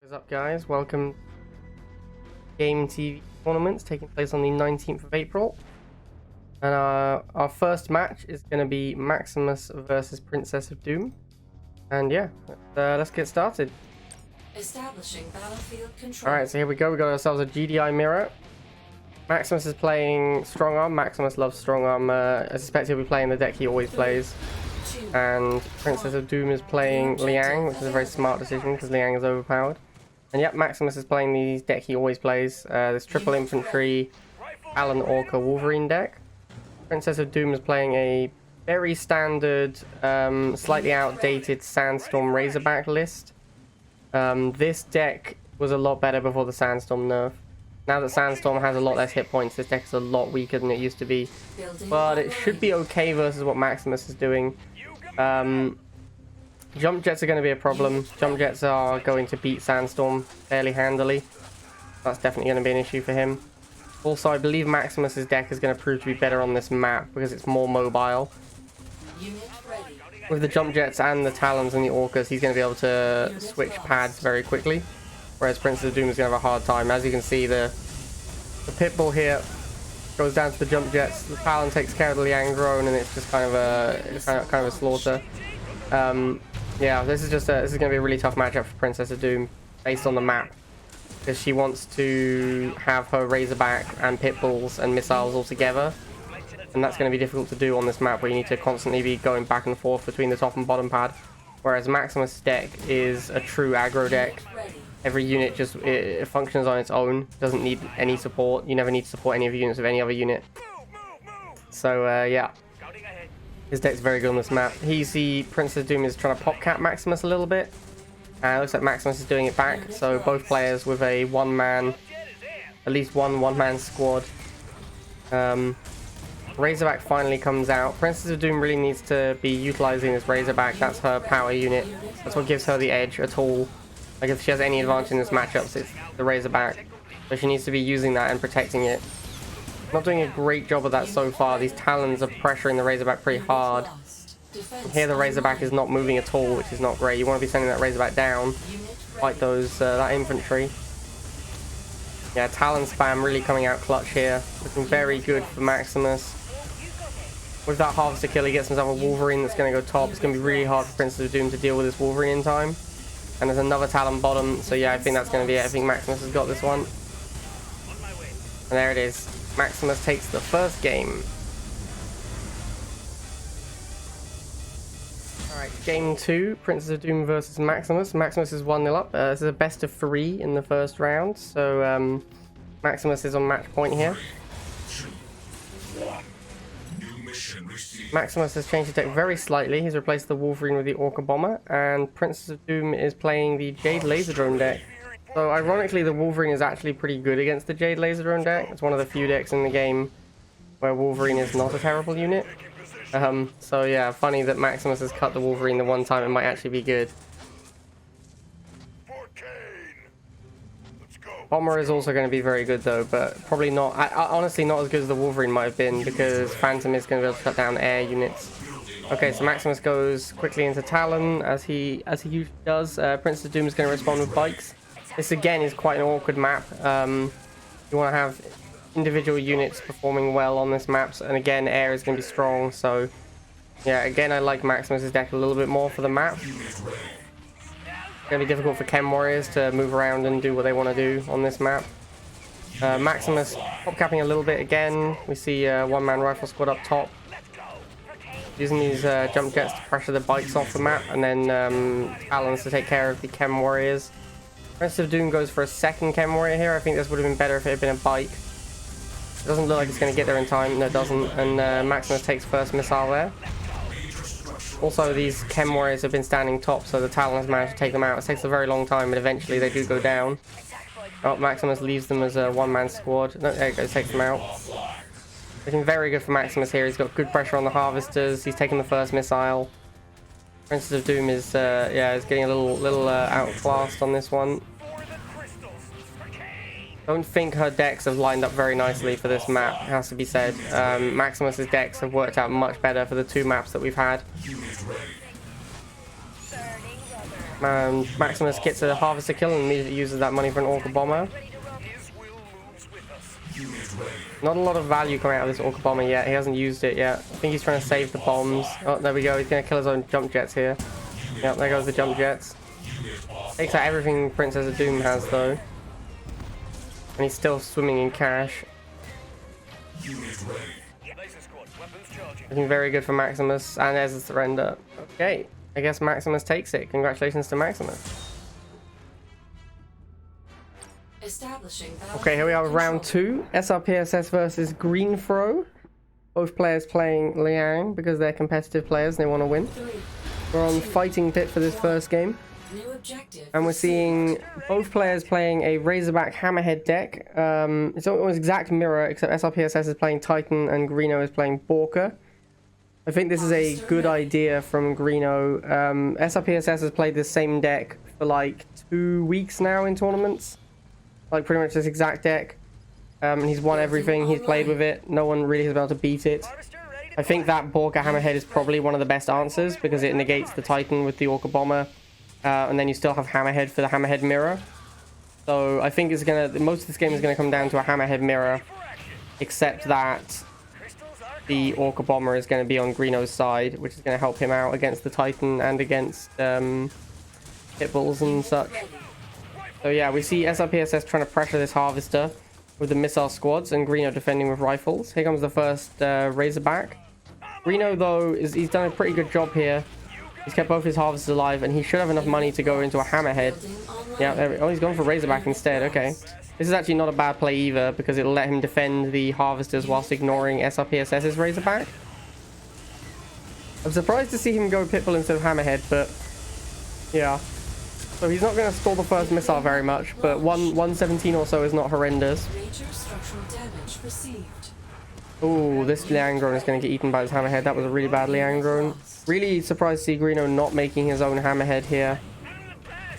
What is up, guys? Welcome to Game TV tournaments taking place on the 19th of April. And our first match is going to be Maximus versus Princess of Doom. And yeah, let's get started. Establishing battlefield control. Alright, so here we go. We got ourselves a GDI mirror. Maximus is playing Strong Arm. Maximus loves Strong Arm. I suspect he'll be playing the deck he always plays. And Princess of Doom is playing Liang, which is a very smart decision because Liang is overpowered. And yep, Maximus is playing the deck he always plays. This triple infantry Alan Orca Wolverine deck. Princess of Doom is playing a very standard, slightly outdated Sandstorm Razorback list. This deck was a lot better before the Sandstorm nerf. Now that Sandstorm has a lot less hit points, this deck is a lot weaker than it used to be. But it should be okay versus what Maximus is doing. Jump Jets are going to be a problem. Jump Jets are going to beat Sandstorm fairly handily. That's definitely going to be an issue for him. Also, I believe Maximus's deck is going to prove to be better on this map because it's more mobile. With the Jump Jets and the Talons and the Orcas, he's going to be able to switch pads very quickly. Whereas Princess of Doom is going to have a hard time. As you can see, the Pitbull here goes down to the Jump Jets. The Talon takes care of the Liang drone, and it's just kind of a slaughter. Yeah, this is going to be a really tough matchup for Princess of Doom based on the map, because she wants to have her Razorback and Pitbulls and missiles all together, and that's going to be difficult to do on this map where you need to constantly be going back and forth between the top and bottom pad. Whereas Maximus' deck is a true aggro deck. Every unit just it functions on its own, doesn't need any support. You never need to support any of the units of any other unit. So yeah, his deck's very good on this map. The Princess of Doom is trying to pop cap Maximus a little bit. It looks like Maximus is doing it back. So both players with a at least one man squad. Razorback finally comes out. Princess of Doom really needs to be utilizing this Razorback. That's her power unit. That's what gives her the edge at all. Like, if she has any advantage in this matchup, it's the Razorback. So she needs to be using that and protecting it. Not doing a great job of that so far. These Talons are pressuring the Razorback pretty hard. Here the Razorback is not moving at all, which is not great. You want to be sending that Razorback down. Fight that infantry. Yeah, Talon spam really coming out clutch here. Looking very good for Maximus. With that Harvester kill, he gets himself a Wolverine that's going to go top. It's going to be really hard for Princess of Doom to deal with this Wolverine in time. And there's another Talon bottom, so yeah, I think that's going to be it. I think Maximus has got this one. And there it is. Maximus takes the first game. Alright, game 2, Princess of Doom versus Maximus. Maximus is 1-0 up. This is a best of 3 in the first round, so Maximus is on match point here. Maximus has changed his deck very slightly. He's replaced the Wolverine with the Orca Bomber, and Princess of Doom is playing the Jade Laser Drone deck. So ironically, the Wolverine is actually pretty good against the Jade Laser Drone deck. It's one of the few decks in the game where Wolverine is not a terrible unit. So yeah, funny that Maximus has cut the Wolverine the one time it might actually be good. Bomber is also going to be very good though, but probably not, honestly not as good as the Wolverine might have been, because Phantom is going to be able to shut down air units. Okay, so Maximus goes quickly into Talon, as he usually does. Princess of Doom is going to respond with bikes. This again is quite an awkward map. You want to have individual units performing well on this map, and again air is going to be strong, so yeah, again I like Maximus' deck a little bit more for the map. It's going to be difficult for Chem Warriors to move around and do what they want to do on this map. Maximus pop capping a little bit again. We see one-man rifle squad up top, using these Jump Jets to pressure the bikes off the map, and then Talons to take care of the Chem Warriors. Princess of Doom goes for a second Chem Warrior here. I think this would have been better if it had been a bike. It doesn't look like it's going to get there in time. No, it doesn't. And Maximus takes first missile there. Also, these Chem Warriors have been standing top, so the Talons managed to take them out. It takes a very long time, but eventually they do go down. Oh, Maximus leaves them as a one-man squad. No, there he goes, takes them out. Looking very good for Maximus here. He's got good pressure on the Harvesters. He's taking the first missile. Princess of Doom is getting a little outclassed on this one. Don't think her decks have lined up very nicely for this map, it has to be said. Maximus's decks have worked out much better for the two maps that we've had. And Maximus gets a harvester kill and immediately uses that money for an Orca Bomber. Not a lot of value coming out of this Orca Bomber yet. He hasn't used it yet. I think he's trying to save the bombs. Oh, there we go. He's going to kill his own jump jets here. Yep, there goes the jump jets. Takes out everything Princess of Doom has, though. And he's still swimming in cash. Looking very good for Maximus. And there's the surrender. Okay. I guess Maximus takes it. Congratulations to Maximus. Okay, here we are with round 2. SRPSS versus Green Throw. Both players playing Liang because they're competitive players and they want to win. We're on Fighting Pit for this first game. And we're seeing both players playing a Razorback Hammerhead deck. It's almost exact mirror, except SRPSS is playing Titan and Greeno is playing Borka. I think this is a good idea from Greeno. SRPSS has played this same deck for like 2 weeks now in tournaments. Like pretty much this exact deck. He's won everything. He's played with it. No one really has been able to beat it. I think that Borka Hammerhead is probably one of the best answers because it negates the Titan with the Orca Bomber. And then you still have Hammerhead for the Hammerhead mirror. So I think it's most of this game is gonna come down to a Hammerhead mirror. Except that the Orca Bomber is going to be on Greeno's side, which is going to help him out against the Titan and against Pitbulls and such. So yeah, we see SRPSS trying to pressure this Harvester with the missile squads and Greeno defending with rifles. Here comes the first Razorback. Greeno, though, he's done a pretty good job here. He's kept both his Harvesters alive, and he should have enough money to go into a Hammerhead. Yeah, oh, he's gone for Razorback instead. Okay. This is actually not a bad play either, because it'll let him defend the Harvesters whilst ignoring SRPSS's Razorback. I'm surprised to see him go Pitbull instead of Hammerhead, but yeah. So he's not going to stall the first missile very much, but 117 or so is not horrendous. Ooh, this Liangron is going to get eaten by his Hammerhead. That was a really bad Liangron. Really surprised to see Greeno not making his own Hammerhead here.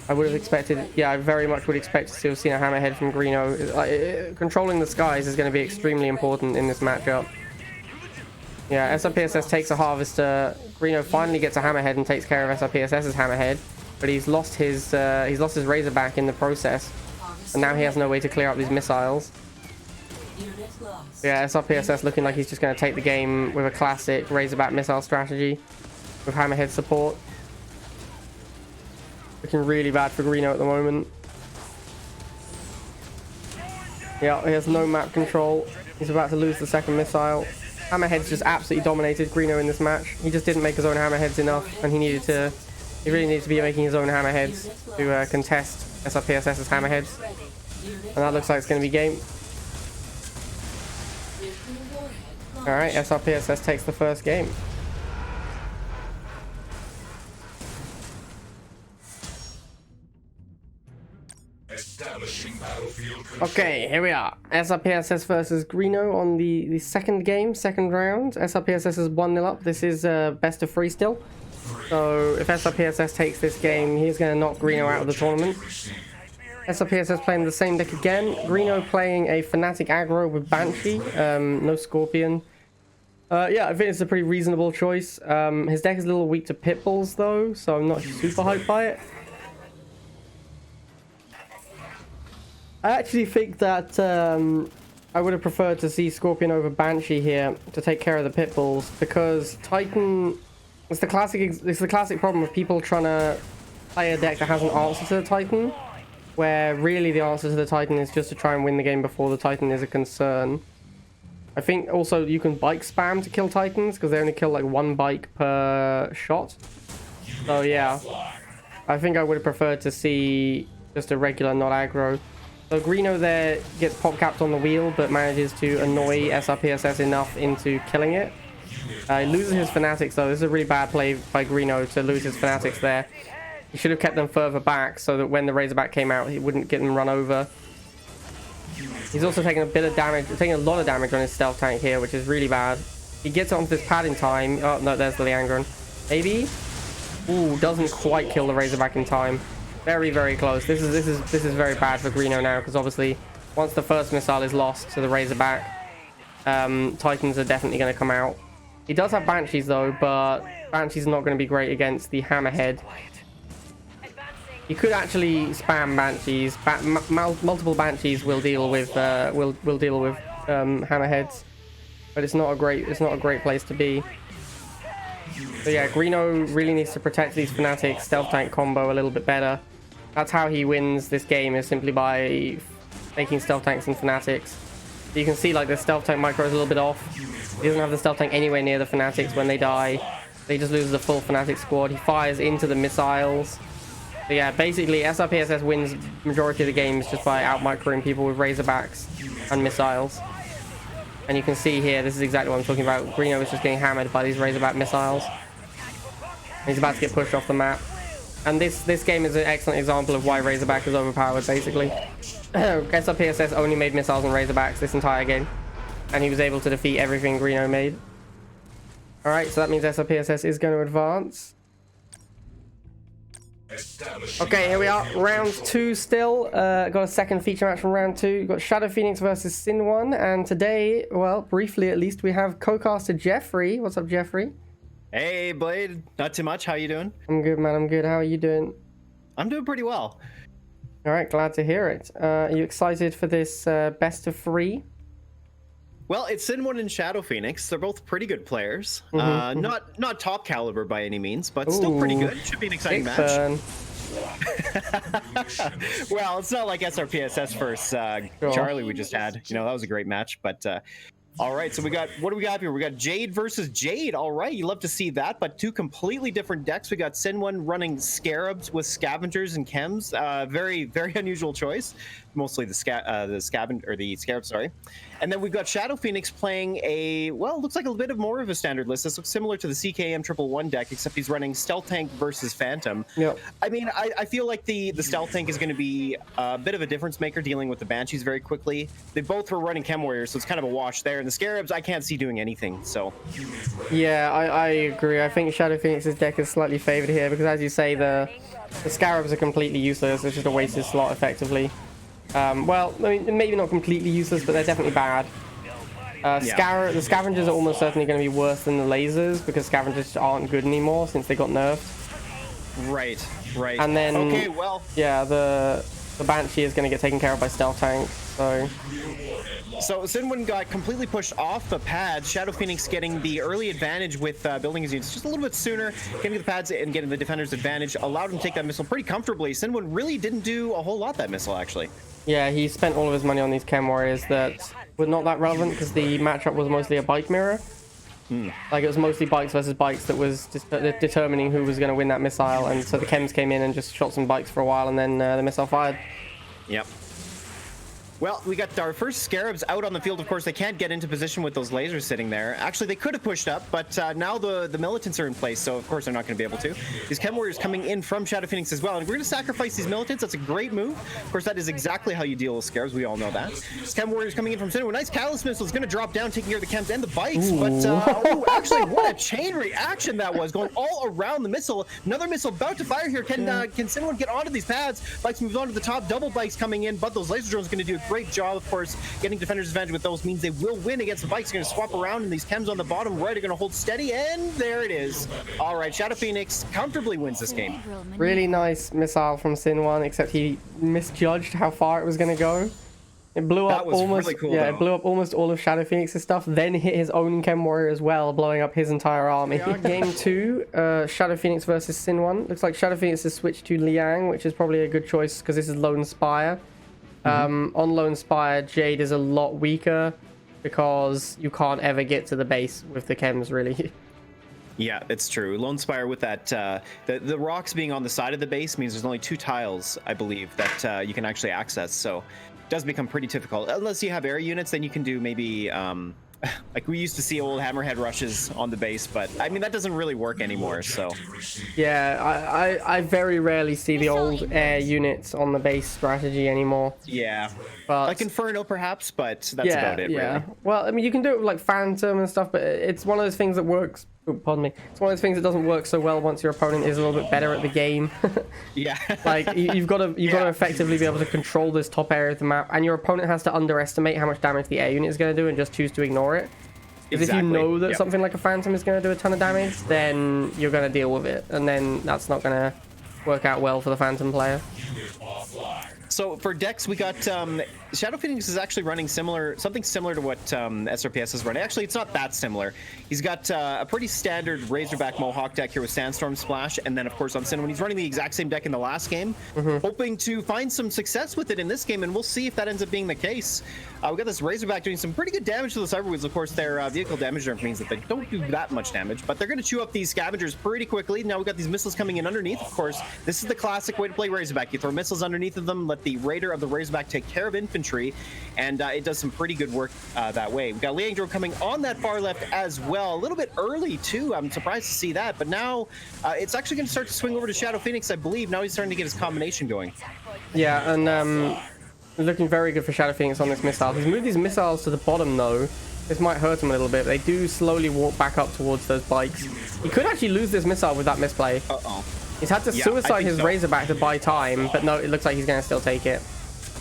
I would have expected, yeah, I very much would expect to have seen a Hammerhead from Greeno. Controlling the skies is going to be extremely important in this matchup. Yeah, SRPSS takes a Harvester. Greeno finally gets a Hammerhead and takes care of SRPSS's Hammerhead, but he's lost his Razorback in the process, and now he has no way to clear up these missiles. Yeah, SRPSS looking like he's just going to take the game with a classic Razorback missile strategy with Hammerhead support. Looking really bad for Greeno at the moment. Yeah, he has no map control. He's about to lose the second missile. Hammerhead's just absolutely dominated Greeno in this match. He just didn't make his own Hammerheads enough, and he really needed to be making his own Hammerheads to contest SRPSS's Hammerheads. And that looks like it's going to be game. Alright, SRPSS takes the first game. Okay, here we are. SRPSS versus Greeno on the second game, second round. SRPSS is 1-0 up. This is best of 3 still. So if SRPSS takes this game, he's going to knock Greeno out of the tournament. SRPSS playing the same deck again. Greeno playing a Fnatic aggro with Banshee, no Scorpion. Yeah, I think it's a pretty reasonable choice. His deck is a little weak to Pitbulls though, so I'm not super hyped by it. I actually think that I would have preferred to see Scorpion over Banshee here to take care of the Pitbulls, because Titan, it's the classic problem of people trying to play a deck that has an answer to the Titan, where really the answer to the Titan is just to try and win the game before the Titan is a concern. I think also you can bike spam to kill Titans, because they only kill like 1 bike per shot. So yeah, I think I would have preferred to see just a regular not aggro. So Greeno there gets pop capped on the wheel, but manages to annoy SRPSS enough into killing it. He loses his Fanatics though. This is a really bad play by Greeno to lose his Fanatics there. He should have kept them further back so that when the Razorback came out, he wouldn't get them run over. He's also taking a bit of damage, taking a lot of damage on his stealth tank here, which is really bad. He gets onto this pad in time. Oh no, there's the Liangron. Maybe. Ooh, doesn't quite kill the Razorback in time. Very, very close. This is very bad for Greeno now, because obviously once the first missile is lost to the Razorback, Titans are definitely going to come out. He does have Banshees though, but Banshee's not going to be great against the Hammerhead. You could actually spam Banshees. Multiple Banshees will deal with hammerheads, but it's not a great place to be. So yeah, Greeno really needs to protect these Fanatics stealth tank combo a little bit better. That's how he wins this game, is simply by making stealth tanks and Fanatics. So you can see like the stealth tank micro is a little bit off. He doesn't have the stealth tank anywhere near the Fanatics when they die. They just lose the full Fanatic squad. He fires into the missiles. So yeah, basically SRPSS wins majority of the games just by out-microing people with Razorbacks and missiles. And you can see here, this is exactly what I'm talking about. Greeno is just getting hammered by these Razorback missiles. He's about to get pushed off the map. And this game is an excellent example of why Razorback is overpowered, basically. SRPSS only made missiles and Razorbacks this entire game. And he was able to defeat everything Greeno made. Alright, so that means SRPSS is going to advance. Okay, here we are. Round 2 still. Got a second feature match from round 2. We've got Shadow Phoenix versus Sin1. And today, well, briefly at least, we have co-caster Jeffrey. What's up, Jeffrey? Hey, Blade. Not too much. How you doing? I'm good, man. I'm good. How are you doing? I'm doing pretty well. Alright, glad to hear it. Are you excited for this best of 3? Well, it's Sin1 and Shadow Phoenix. They're both pretty good players. Not top caliber by any means, but still pretty good. Should be an exciting match. Well, it's not like SRPSS versus Charlie we just had. You know, that was a great match. But all right, so what do we got here? We got Jade versus Jade. All right, you love to see that, but 2 completely different decks. We got Sin1 running Scarabs with Scavengers and Chems. Very, very unusual choice. Mostly the Scarab, sorry. And then we've got Shadow Phoenix playing a, well, looks like a bit more of a standard list. This looks similar to the CKM 111 deck, except he's running Stealth Tank versus Phantom. Yep. I mean, I feel like the Stealth Tank is going to be a bit of a difference maker, dealing with the Banshees very quickly. They both were running Chem Warriors, so it's kind of a wash there. And the Scarabs, I can't see doing anything, so. Yeah, I agree. I think Shadow Phoenix's deck is slightly favored here, because as you say, the Scarabs are completely useless. It's just a wasted slot, effectively. Well, I mean, maybe not completely useless, but they're definitely bad. The Scavengers are almost certainly going to be worse than the lasers, because Scavengers aren't good anymore since they got nerfed. Right. And then, okay, well, yeah, the Banshee is going to get taken care of by Stealth Tank, so Sin1 got completely pushed off the pads. Shadow Phoenix getting the early advantage with building his units just a little bit sooner, getting the pads and getting the defender's advantage, allowed him to take that missile pretty comfortably. Sin1 really didn't do a whole lot that missile, actually. Yeah, he spent all of his money on these Chem Warriors that were not that relevant, because the matchup was mostly a bike mirror. Like, it was mostly bikes versus bikes that was just determining who was going to win that missile, and so the Chems came in and just shot some bikes for a while, and then the missile fired. Yep. Well, we got our first Scarabs out on the field. Of course, they can't get into position with those lasers sitting there. Actually, they could have pushed up, but now the militants are in place, so of course they're not going to be able to. These Chem Warriors coming in from Shadow Phoenix as well, and we're going to sacrifice these militants. That's a great move. Of course, that is exactly how you deal with Scarabs. We all know that. These Chem Warriors coming in from Center. Nice Catalyst Missile is going to drop down, taking care of the Chems and the bikes. But actually, what a chain reaction that was, going all around the missile. Another missile about to fire here. Can Sin1 get onto these pads? Bikes moves on to the top. Double bikes coming in, but those laser drones are going to do a great job, of course. Getting defender's advantage with those means they will win against the bikes. They're going to swap around, and these Chems on the bottom right are going to hold steady, and there it is. All right, Shadow Phoenix comfortably wins this game. Really nice missile from Sin1, except he misjudged how far it was going to go. It blew up almost, really cool, it blew up almost all of Shadow Phoenix's stuff, then hit his own Chem Warrior as well, blowing up his entire army. Game 2, Shadow Phoenix versus Sin1. Looks like Shadow Phoenix has switched to Liang, which is probably a good choice because this is Lone Spire. On Lone Spire, Jade is a lot weaker because you can't ever get to the base with the Chems, really. Yeah, it's true. Lone Spire with that, the rocks being on the side of the base means there's only 2 tiles, I believe, that you can actually access. So it does become pretty difficult. Unless you have air units, then you can do maybe, like we used to see old hammerhead rushes on the base, but I mean, that doesn't really work anymore, so. Yeah, I very rarely see the old air units on the base strategy anymore. Yeah, but like Inferno perhaps, but that's about it, really. Well, I mean, you can do it with like Phantom and stuff, but it's one of those things that works. Oh, pardon me. It's one of those things that doesn't work so well once your opponent is a little bit better at the game. Yeah. Like you've got to effectively be able to control this top area of the map, and your opponent has to underestimate how much damage the air unit is going to do and just choose to ignore it. Because if you know that something like a Phantom is going to do a ton of damage, then you're going to deal with it, and then that's not going to work out well for the Phantom player. So for decks, we got Shadow Phoenix is actually running something similar to what SRPS is running. Actually, it's not that similar. He's got a pretty standard Razorback Mohawk deck here with Sandstorm Splash, and then of course on Sin, when he's running the exact same deck in the last game, hoping to find some success with it in this game, and we'll see if that ends up being the case. We got this Razorback doing some pretty good damage to the Cyberwheels. Of course, their vehicle damage nerf means that they don't do that much damage, but they're going to chew up these scavengers pretty quickly. Now we got these missiles coming in underneath. Of course, this is the classic way to play Razorback. You throw missiles underneath of them, let the Raider of the Razorback take care of infantry, and it does some pretty good work that way. We got Leandro coming on that far left as well, a little bit early too. I'm surprised to see that, but now it's actually going to start to swing over to Shadow Phoenix, I believe. Now he's starting to get his combination going. Yeah, and looking very good for Shadow Phoenix on this missile. He's moved these missiles to the bottom though. This might hurt him a little bit. They do slowly walk back up towards those bikes. He could actually lose this missile with that misplay. He's had to suicide his Razorback to buy time, but no, it looks like he's going to still take it.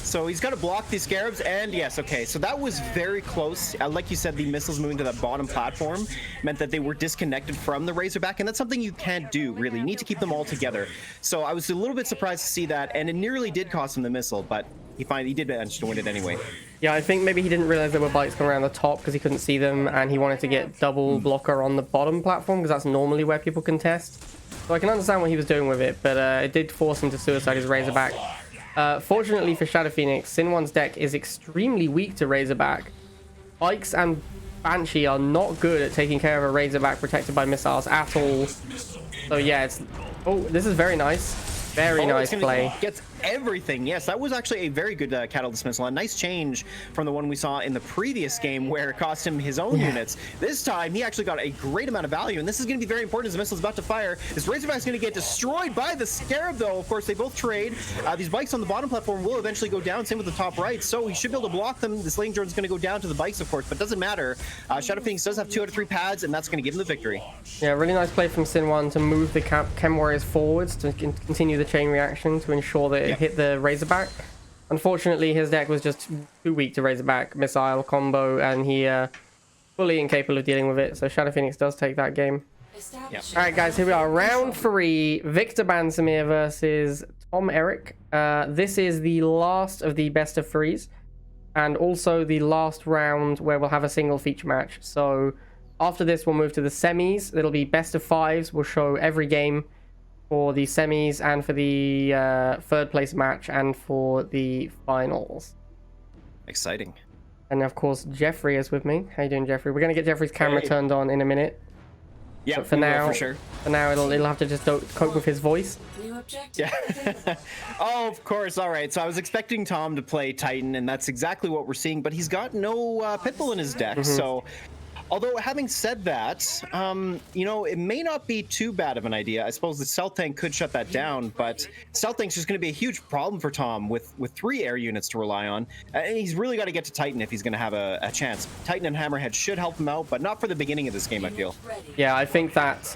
So he's got to block these Scarabs, and yes, okay, so that was very close. Like you said, the missiles moving to that bottom platform meant that they were disconnected from the Razorback, and that's something you can't do, really. You need to keep them all together. So I was a little bit surprised to see that, and it nearly did cost him the missile, but he did manage to win it anyway. Yeah, I think maybe he didn't realize there were bikes coming around the top because he couldn't see them, and he wanted to get double blocker on the bottom platform because that's normally where people contest. So I can understand what he was doing with it, but it did force him to suicide his Razorback. Fortunately for Shadow Phoenix, Sin1's deck is extremely weak to Razorback. Bikes and Banshee are not good at taking care of a Razorback protected by missiles at all. So yeah, it's... Oh, this is very nice. Very nice play. Gets everything. Yes, that was actually a very good Catalyst missile. A nice change from the one we saw in the previous game where it cost him his own units. This time, he actually got a great amount of value, and this is going to be very important as the missile is about to fire. This Razorback is going to get destroyed by the Scarab, though. Of course, they both trade. These bikes on the bottom platform will eventually go down, same with the top right, so he should be able to block them. This lane drone is going to go down to the bikes, of course, but it doesn't matter. Shadow Phoenix does have 2 out of 3 pads, and that's going to give him the victory. Yeah, really nice play from Sin1 to move the Chem Warriors forwards to continue the chain reaction to ensure that it hit the Razorback. Unfortunately, his deck was just too weak to Razorback missile combo, and he fully incapable of dealing with it. So Shadow Phoenix does take that game. All right, guys, here we are. Round 3, Viktor Bansemer versus Tom Eric. This is the last of the best of 3s, and also the last round where we'll have a single feature match. So after this, we'll move to the semis. It'll be best of 5s. We'll show every game for the semis and for the third place match and for the finals. Exciting. And of course, Jeffrey is with me. How you doing, Jeffrey? We're going to get Jeffrey's camera turned on in a minute. Yeah, but for now, for sure. For now, it'll have to just cope with his voice. Yeah. Oh, of course. All right. So I was expecting Tom to play Titan, and that's exactly what we're seeing. But he's got no Pitbull in his deck, so. Although, having said that, you know, it may not be too bad of an idea. I suppose the Stealth Tank could shut that down, but Stealth Tank's just going to be a huge problem for Tom with 3 air units to rely on. And he's really got to get to Titan if he's going to have a chance. Titan and Hammerhead should help him out, but not for the beginning of this game, I feel. Yeah, I think that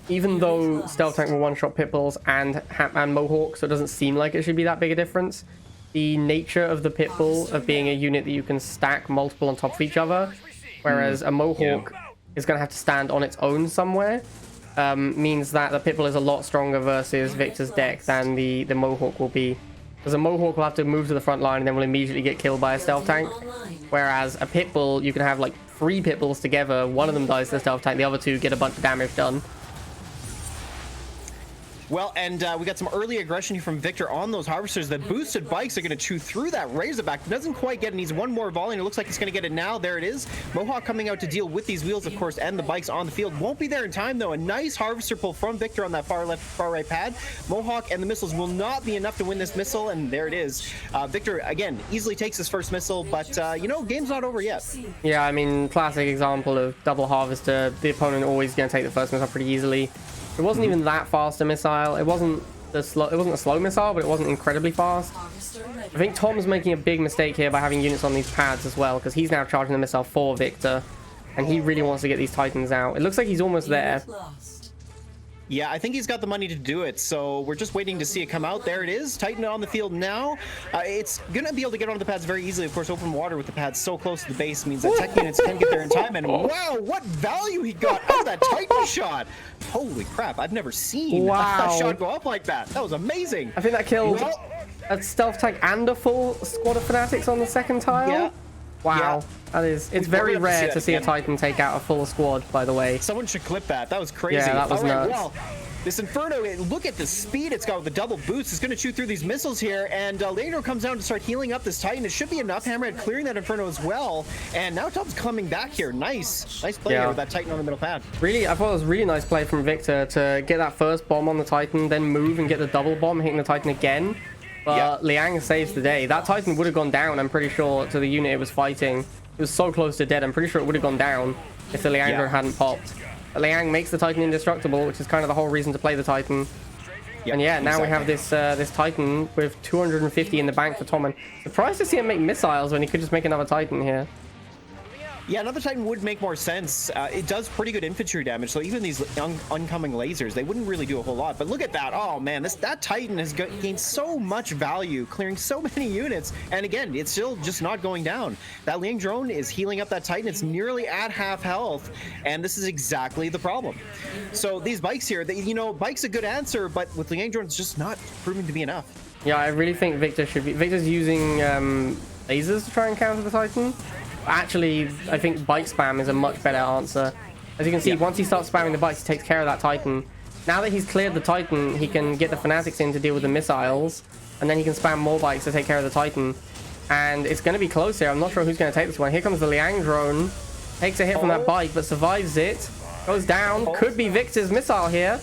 even though Stealth Tank will one-shot Pitbulls and Mohawk, so it doesn't seem like it should be that big a difference, the nature of the Pitbull of being a unit that you can stack multiple on top of each other, whereas a Mohawk is going to have to stand on its own somewhere, means that the Pitbull is a lot stronger versus Viktor's deck than the Mohawk will be. Because a Mohawk will have to move to the front line and then will immediately get killed by a Stealth Tank. Whereas a Pitbull, you can have like 3 Pitbulls together, one of them dies to the Stealth Tank, the other 2 get a bunch of damage done. Well, and we got some early aggression here from Viktor on those Harvesters. The boosted bikes are going to chew through that Razorback. Doesn't quite get it. Needs one more volley, and it looks like he's going to get it now. There it is. Mohawk coming out to deal with these wheels, of course, and the bikes on the field. Won't be there in time, though. A nice Harvester pull from Viktor on that far left, far right pad. Mohawk and the missiles will not be enough to win this missile, and there it is. Viktor, again, easily takes his first missile, but, you know, game's not over yet. Yeah, I mean, classic example of double Harvester. The opponent always going to take the first missile pretty easily. It wasn't even that fast a missile. It wasn't a slow missile, but it wasn't incredibly fast. I think Tom's making a big mistake here by having units on these pads as well, because he's now charging the missile for Viktor, and he really wants to get these Titans out. It looks like he's almost there. Yeah, I think he's got the money to do it, so we're just waiting to see it come out. There it is, Titan on the field now. It's gonna be able to get onto the pads very easily. Of course, open water with the pads so close to the base means that tech units can get there in time, and wow, what value he got out of that Titan shot. Holy crap, I've never seen a shot go up like that. That was amazing. I think that killed a stealth tank and a full squad of fanatics on the second tile. Yeah. Wow, it's very rare to see a Titan take out a full squad, by the way. Someone should clip that. That was crazy. Yeah, that was nuts. Well, this Inferno, look at the speed it's got with the double boots. It's going to shoot through these missiles here, and Leandro comes down to start healing up this Titan. It should be enough. Hammerhead clearing that Inferno as well, and now Tom's coming back here. Nice play here with that Titan on the middle pad. Really, I thought it was a really nice play from Viktor to get that first bomb on the Titan, then move and get the double bomb, hitting the Titan again. But Liang saves the day. That Titan would have gone down, I'm pretty sure, to the unit it was fighting. It was so close to dead, I'm pretty sure it would have gone down if the Liang drone hadn't popped. But Liang makes the Titan indestructible, which is kind of the whole reason to play the Titan. And yeah, now we have this this Titan with 250 in the bank for Tommen. Surprised to see him make missiles when he could just make another Titan here. Yeah, another Titan would make more sense. It does pretty good infantry damage, so even these oncoming lasers, they wouldn't really do a whole lot. But look at that. Oh, man, that Titan has gained so much value, clearing so many units. And again, it's still just not going down. That Liang drone is healing up that Titan. It's nearly at half health, and this is exactly the problem. So these bikes here, bike's a good answer, but with Liang drone, it's just not proving to be enough. Yeah, I really think Viktor should be... Viktor's using lasers to try and counter the Titan. Actually, I think bike spam is a much better answer. As you can see, once he starts spamming the bikes, he takes care of that Titan. Now that he's cleared the Titan, he can get the Fanatics in to deal with the missiles, and then he can spam more bikes to take care of the Titan. And it's going to be close here. I'm not sure who's going to take this one. Here comes the Liang drone. Takes a hit from that bike, but survives it. Goes down. Could be Viktor's missile here.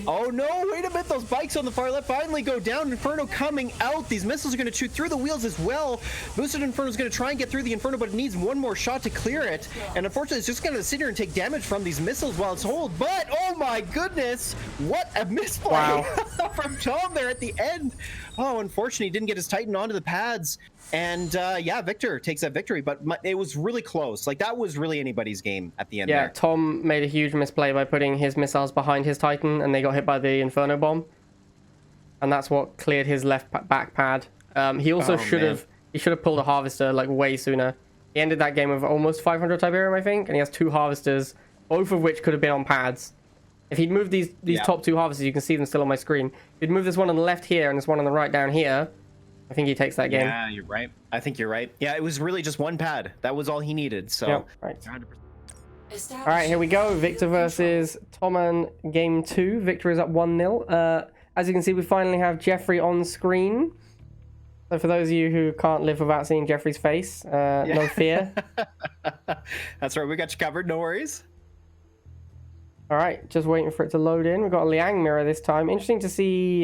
Oh no, wait a minute, those bikes on the far left finally go down. Inferno coming out. These missiles are going to shoot through the wheels as well. Boosted Inferno is going to try and get through the Inferno, but it needs one more shot to clear it. And unfortunately, it's just going to sit here and take damage from these missiles while it's hold. But, oh my goodness, what a misplay from Tom there at the end. Oh, unfortunately, he didn't get his Titan onto the pads. And yeah, Viktor takes that victory, but it was really close. Like, that was really anybody's game at the end there. Tom made a huge misplay by putting his missiles behind his Titan, and they got hit by the Inferno bomb. And that's what cleared his left back pad. He also should have pulled a Harvester, like, way sooner. He ended that game with almost 500 Tiberium, I think, and he has 2 Harvesters, both of which could have been on pads. If he'd moved these top 2 Harvesters, you can see them still on my screen. If he'd move this one on the left here and this one on the right down here, I think he takes that game. Yeah, you're right. I think you're right. Yeah, it was really just one pad. That was all he needed. So, right. All right, here we go. Viktor versus Tommen, game 2. Viktor is up 1-0. As you can see, we finally have Jeffrey on screen. So for those of you who can't live without seeing Jeffrey's face, no fear. That's right. We got you covered. No worries. All right, just waiting for it to load in. We've got a Liang mirror this time. Interesting to see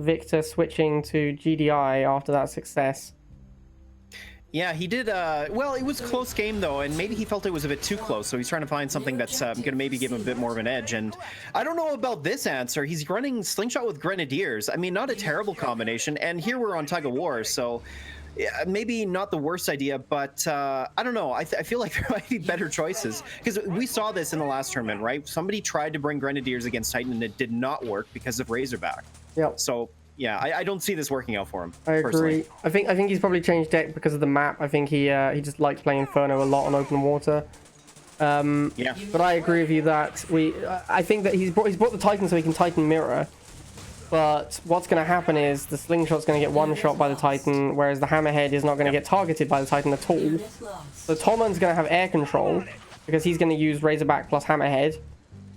Viktor switching to GDI after that success. Yeah, he did. Well, it was a close game, though, and maybe he felt it was a bit too close, so he's trying to find something that's going to maybe give him a bit more of an edge. And I don't know about this answer. He's running Slingshot with Grenadiers. I mean, not a terrible combination, and here we're on Tug of War, so... Yeah, maybe not the worst idea, but I don't know. I feel like there might be better choices, because we saw this in the last tournament, right? Somebody tried to bring Grenadiers against Titan, and it did not work because of Razorback. Yeah. So yeah, I don't see this working out for him. I agree. Personally. I think he's probably changed deck because of the map. I think he just likes playing Inferno a lot on open water. Yeah. But I agree with you that I think that he's brought the Titan so he can Titan mirror. But what's going to happen is the Slingshot's going to get one shot by the Titan, whereas the Hammerhead is not going to get targeted by the Titan at all. So Tommen's going to have air control, because he's going to use Razorback plus Hammerhead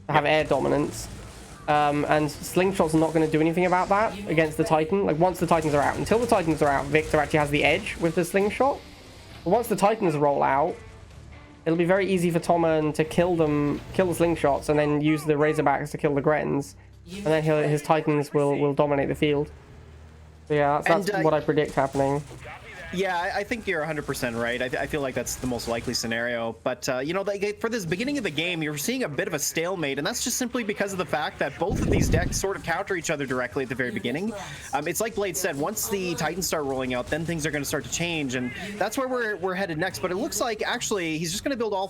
to have air dominance. And Slingshot's not going to do anything about that against the Titan. Like, once the Titans are out. Until the Titans are out, Viktor actually has the edge with the Slingshot. But once the Titans roll out, it'll be very easy for Tommen to kill the Slingshots, and then use the Razorbacks to kill the Grens. And then his Titans will dominate the field. So yeah, that's what I predict happening. Yeah, I think you're 100% right. I feel like that's the most likely scenario. But, you know, for this beginning of the game, you're seeing a bit of a stalemate, and that's just simply because of the fact that both of these decks sort of counter each other directly at the very beginning. It's like Blade said, once the Titans start rolling out, then things are going to start to change, and that's where we're headed next. But it looks like, actually, he's just going to build all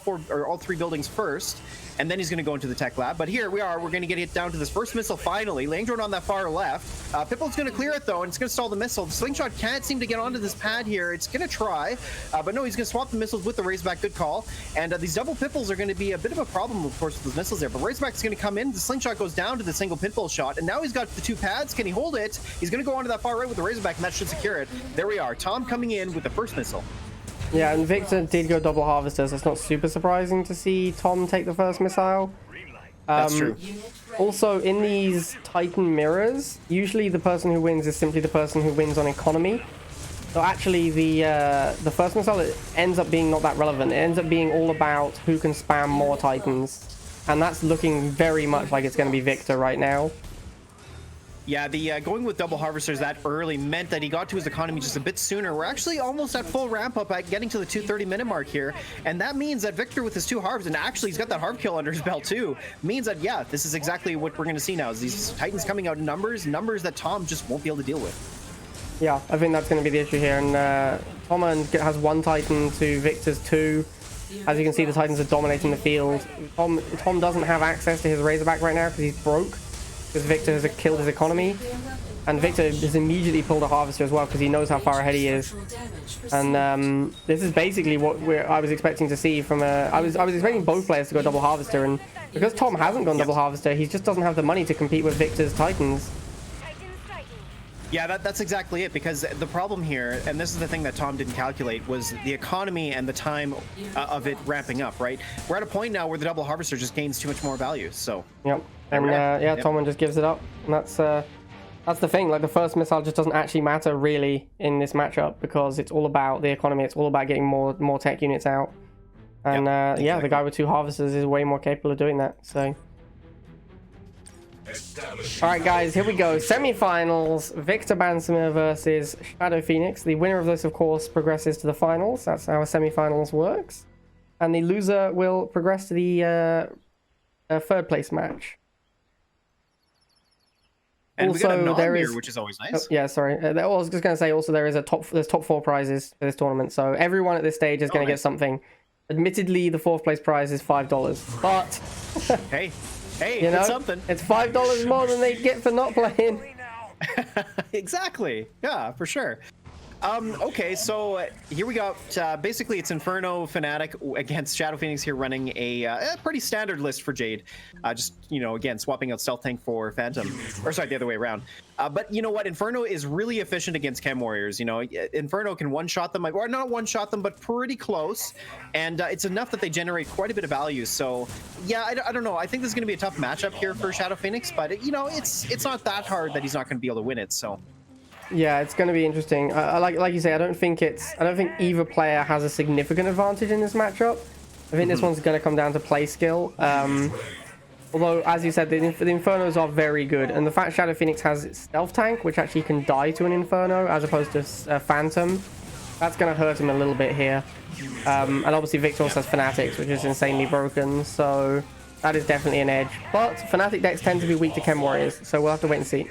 3 buildings first, and then he's going to go into the tech lab. But here we are. We're going to get it down to this first missile finally. Laying drone on that far left. Pipple's going to clear it though, and it's going to stall the missile. The slingshot can't seem to get onto this pad here. It's going to try, but no, he's going to swap the missiles with the Razorback. Good call. And these double Pipples are going to be a bit of a problem, of course, with those missiles there. But Razorback's going to come in. The slingshot goes down to the single pinball shot, and now he's got the two pads. Can he hold it? He's going to go onto that far right with the Razorback, and that should secure it. There we are. Tom coming in with the first missile. Yeah, and Viktor did go double harvester, so it's not super surprising to see Tom take the first missile. That's true. Also, in these Titan mirrors, usually the person who wins is simply the person who wins on economy. So actually, the first missile, it ends up being not that relevant. It ends up being all about who can spam more Titans. And that's looking very much like it's going to be Viktor right now. Yeah, the going with double harvesters that early meant that he got to his economy just a bit sooner. We're actually almost at full ramp up at getting to the 230-minute mark here, and that means that Viktor with his 2 harvs, and actually he's got that harv kill under his belt too, means that yeah, this is exactly what we're going to see now. Is these Titans coming out in numbers that Tom just won't be able to deal with. Yeah, I think that's going to be the issue here, and Tom has 1 Titan to Viktor's 2. As you can see, the Titans are dominating the field. Tom doesn't have access to his Razorback right now because he's broke. Because Viktor has killed his economy, and Viktor has immediately pulled a harvester as well because he knows how far ahead he is. And this is basically what I was expecting to see from I was expecting both players to go double harvester, and because Tom hasn't gone double harvester, he just doesn't have the money to compete with Viktor's Titans. Yeah, that's exactly it, because the problem here, and this is the thing that Tom didn't calculate, was the economy and the time of it ramping up, right? We're at a point now where the double harvester just gains too much more value, so... Yep. And yeah, Tom just gives it up, and that's the thing. Like, the first missile just doesn't actually matter really in this matchup because it's all about the economy. It's all about getting more tech units out, and exactly. Yeah, the guy with 2 harvesters is way more capable of doing that. So, all right, guys, here we go. Semi-finals: Viktor Bansemer versus DarkPhoenix. The winner of this, of course, progresses to the finals. That's how a semi-finals works, and the loser will progress to the third place match. And also, we got a nod there here, is, which is always nice. Yeah, sorry. I was just going to say also there's top 4 prizes for this tournament, so everyone at this stage is going to get something. Admittedly, the 4th place prize is $5, but hey, you know, it's something. It's $5 more than they get for not playing. Exactly. Yeah, for sure. Okay, so here we got, basically it's Inferno Fnatic against DarkPhoenix here, running a pretty standard list for Jade. Just, you know, again, swapping out Stealth Tank for Phantom. Or sorry, the other way around. But you know what? Inferno is really efficient against Chem Warriors. You know, Inferno can one-shot them, or not one-shot them, but pretty close. And it's enough that they generate quite a bit of value. So, yeah, I don't know. I think this is going to be a tough matchup here for DarkPhoenix, but, you know, it's not that hard that he's not going to be able to win it, so... Yeah, it's going to be interesting. Like you say, I don't think either player has a significant advantage in this matchup. I think this one's going to come down to play skill. Although, as you said, the Infernos are very good, and the fact DarkPhoenix has Stealth Tank, which actually can die to an Inferno as opposed to Phantom, that's going to hurt him a little bit here. And obviously, Viktor also has Fanatics, which is insanely broken, so that is definitely an edge. But Fanatic decks tend to be weak to Chem Warriors, so we'll have to wait and see.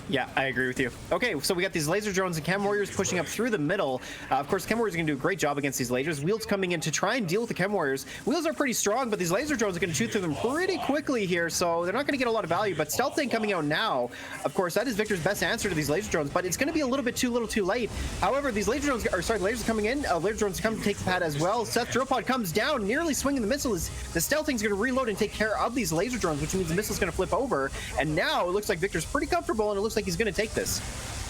Yeah, I agree with you. Okay, so we got these laser drones and Chem Warriors pushing up through the middle. Of course, Chem Warriors are going to do a great job against these lasers. Wheels coming in to try and deal with the Chem Warriors. Wheels are pretty strong, but these laser drones are going to shoot through them pretty quickly here, so they're not going to get a lot of value. But Stealth Tank coming out now, of course, that is Viktor's best answer to these laser drones, but it's going to be a little bit too late. However, these laser drones, lasers coming in, laser drones come to take the pad as well. Seth Drill Pod comes down, nearly swinging the missile. The Stealth Tank's going to reload and take care of these laser drones, which means the missile's going to flip over. And now it looks like Viktor's pretty comfortable, and it looks like he's going to take this.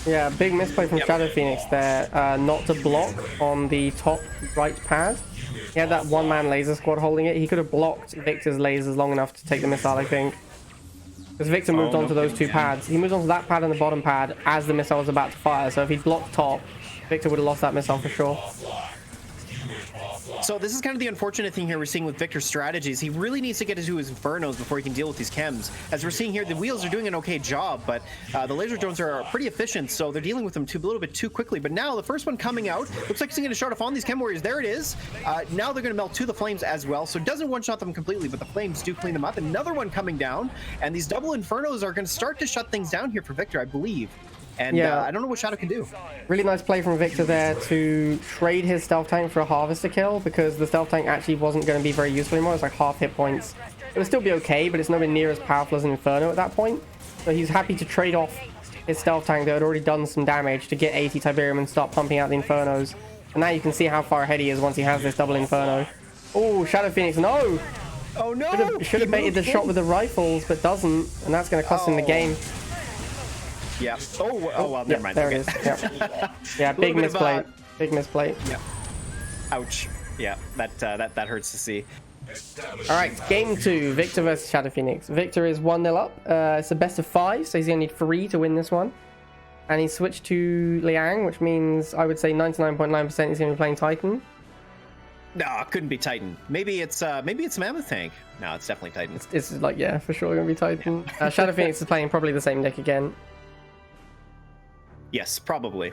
Yeah, big misplay from DarkPhoenix there, not to block on the top right pad. He had that one-man laser squad holding it. He could have blocked Viktor's lasers long enough to take the missile, I think. Because Viktor moved on to those 2 pads. He moved on to that pad and the bottom pad as the missile was about to fire. So if he blocked top, Viktor would have lost that missile for sure. So this is kind of the unfortunate thing here we're seeing with Viktor's strategies. He really needs to get into his Infernos before he can deal with these chems. As we're seeing here, the wheels are doing an okay job, but the laser drones are pretty efficient, so they're dealing with them a little bit too quickly. But now the first one coming out, looks like he's going to start off on these Chem Warriors. There it is. Now they're going to melt to the flames as well, so it doesn't one-shot them completely, but the flames do clean them up. Another one coming down, and these double Infernos are going to start to shut things down here for Viktor, I believe. And Yeah. I don't know what Shadow can do. Really nice play from Viktor there to trade his stealth tank for a harvester kill, because the stealth tank actually wasn't going to be very useful anymore. It's like half hit points. It would still be okay, but it's nowhere near as powerful as an Inferno at that point. So he's happy to trade off his stealth tank that had already done some damage to get 80 Tiberium and start pumping out the Infernos. And now you can see how far ahead he is once he has this double Inferno. Oh, Shadow Phoenix, no! Oh no! Should have baited the shot with the rifles, but doesn't, and that's going to cost him the game. Yeah. Oh well, never mind. There Okay. it is. Yeah, yeah, big misplay. Big misplay. Yeah. Ouch. Yeah, that hurts to see. All right, game 2, Viktor versus Shadow Phoenix. Viktor is 1-0 up. It's a best of 5, so he's going to need 3 to win this one. And he switched to Liang, which means I would say 99.9% he's going to be playing Titan. No, it couldn't be Titan. Maybe it's Mammoth Tank. No, it's definitely Titan. It's like, yeah, for sure going to be Titan. Shadow Phoenix is playing probably the same deck again. Yes, probably.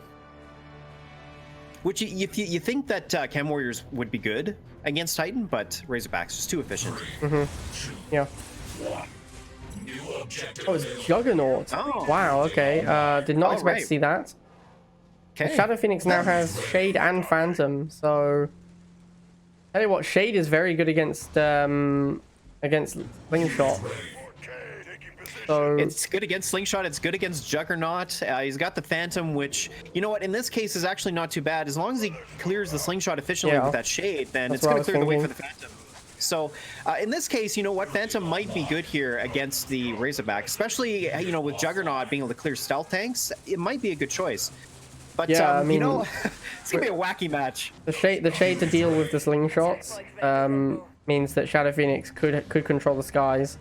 Which you think that Chem Warriors would be good against Titan, but Razorbacks just too efficient. Yeah. Oh, it's Juggernaut. Oh. Wow, okay. Did not expect to see that. Okay. Shadow Phoenix now has Shade and Phantom, so... Tell you what, Shade is very good against Slingshot. So It's good against Slingshot. It's good against Juggernaut. He's got the Phantom, which, you know what, in this case is actually not too bad. As long as he clears the Slingshot efficiently with that Shade, then it's going to clear the way for the Phantom. So in this case, you know what, Phantom might be good here against the Razorback, especially, you know, with Juggernaut being able to clear stealth tanks. It might be a good choice. But, yeah, I mean, you know, it's going to be a wacky match. The Shade to deal with the Slingshots means that Shadow Phoenix could control the skies.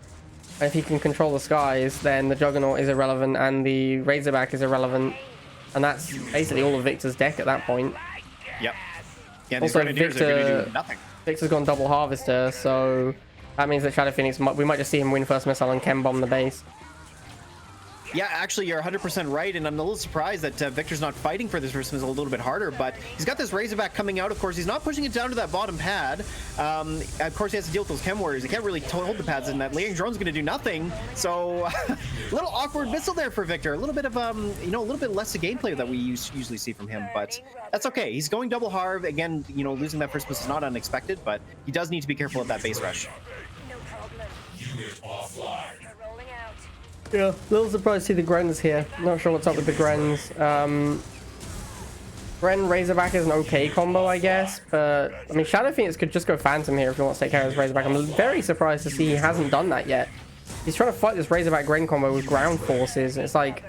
And if he can control the skies, then the Juggernaut is irrelevant and the Razorback is irrelevant. And that's basically all of Viktor's deck at that point. Yep. Yeah, these Also, Grenadiers are going to do nothing. Viktor's gone double Harvester, so that means that Shadow Phoenix, we might just see him win first missile and chem bomb the base. Yeah, actually, you're 100% right, and I'm a little surprised that Viktor's not fighting for this first missile a little bit harder, but he's got this Razorback coming out. Of course, he's not pushing it down to that bottom pad. Of course, he has to deal with those Chem Warriors. He can't really hold the pads, and that Liang drone's going to do nothing. So, a little awkward missile there for Viktor. A little bit of, you know, a little bit less of gameplay that we usually see from him, but that's okay. He's going double Harv. Again, you know, losing that first missile is not unexpected, but he does need to be careful of that base rush. No problem. Unit offline. Rolling out. Yeah, a little surprised to see the Grens here. Not sure what's up with the Grens. Gren Razorback is an okay combo, I guess, but I mean, Shadow Phoenix could just go Phantom here if he wants to take care of his Razorback. I'm very surprised to see he hasn't done that yet. He's trying to fight this Razorback Gren combo with ground forces. It's like,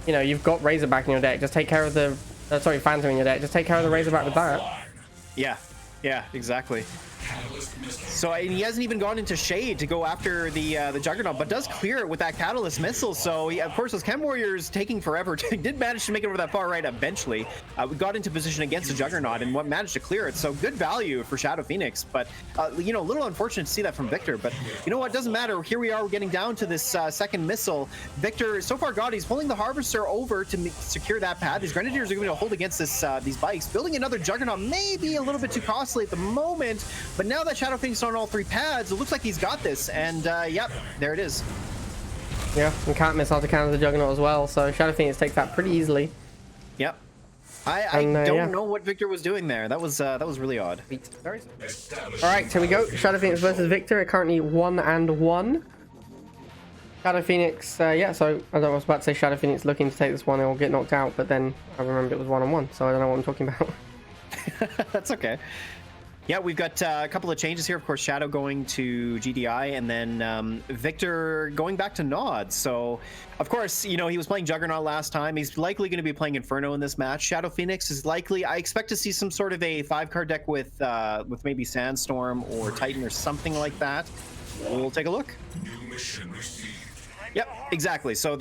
you know, you've got Razorback in your deck. Just take care of the, sorry, Phantom in your deck. Just take care of the Razorback with that. Yeah, exactly. So he hasn't even gone into Shade to go after the Juggernaut, but does clear it with that Catalyst missile. So of course, those Chem Warriors taking forever did manage to make it over that far right eventually. We got into position against the Juggernaut and managed to clear it. So good value for Shadow Phoenix, but you know, a little unfortunate to see that from Viktor. But you know what? Doesn't matter. Here we are. We're getting down to this second missile. Viktor so far he's pulling the Harvester over to secure that pad. These Grenadiers are going to hold against this these bikes. Building another Juggernaut may be a little bit too costly at the moment, but now that Shadow Phoenix is on all 3 pads, it looks like he's got this, and yep, there it is. Yeah, and can't miss out to counter the Juggernaut as well, so Shadow Phoenix takes that pretty easily. Yep. I don't know what Viktor was doing there. That was really odd. Alright, here we go. Shadow Phoenix versus Viktor, currently 1-1. Shadow Phoenix, yeah, so I was about to say Shadow Phoenix looking to take this one or get knocked out, but then I remembered it was 1-1, so I don't know what I'm talking about. That's okay. Yeah, we've got a couple of changes here. Of course, Shadow going to GDI, and then Viktor going back to Nod. So, of course, you know, he was playing Juggernaut last time. He's likely going to be playing Inferno in this match. Shadow Phoenix is likely, I expect to see some sort of a 5-card deck with maybe Sandstorm or Titan or something like that. We'll take a look. New mission received. Yep, exactly. So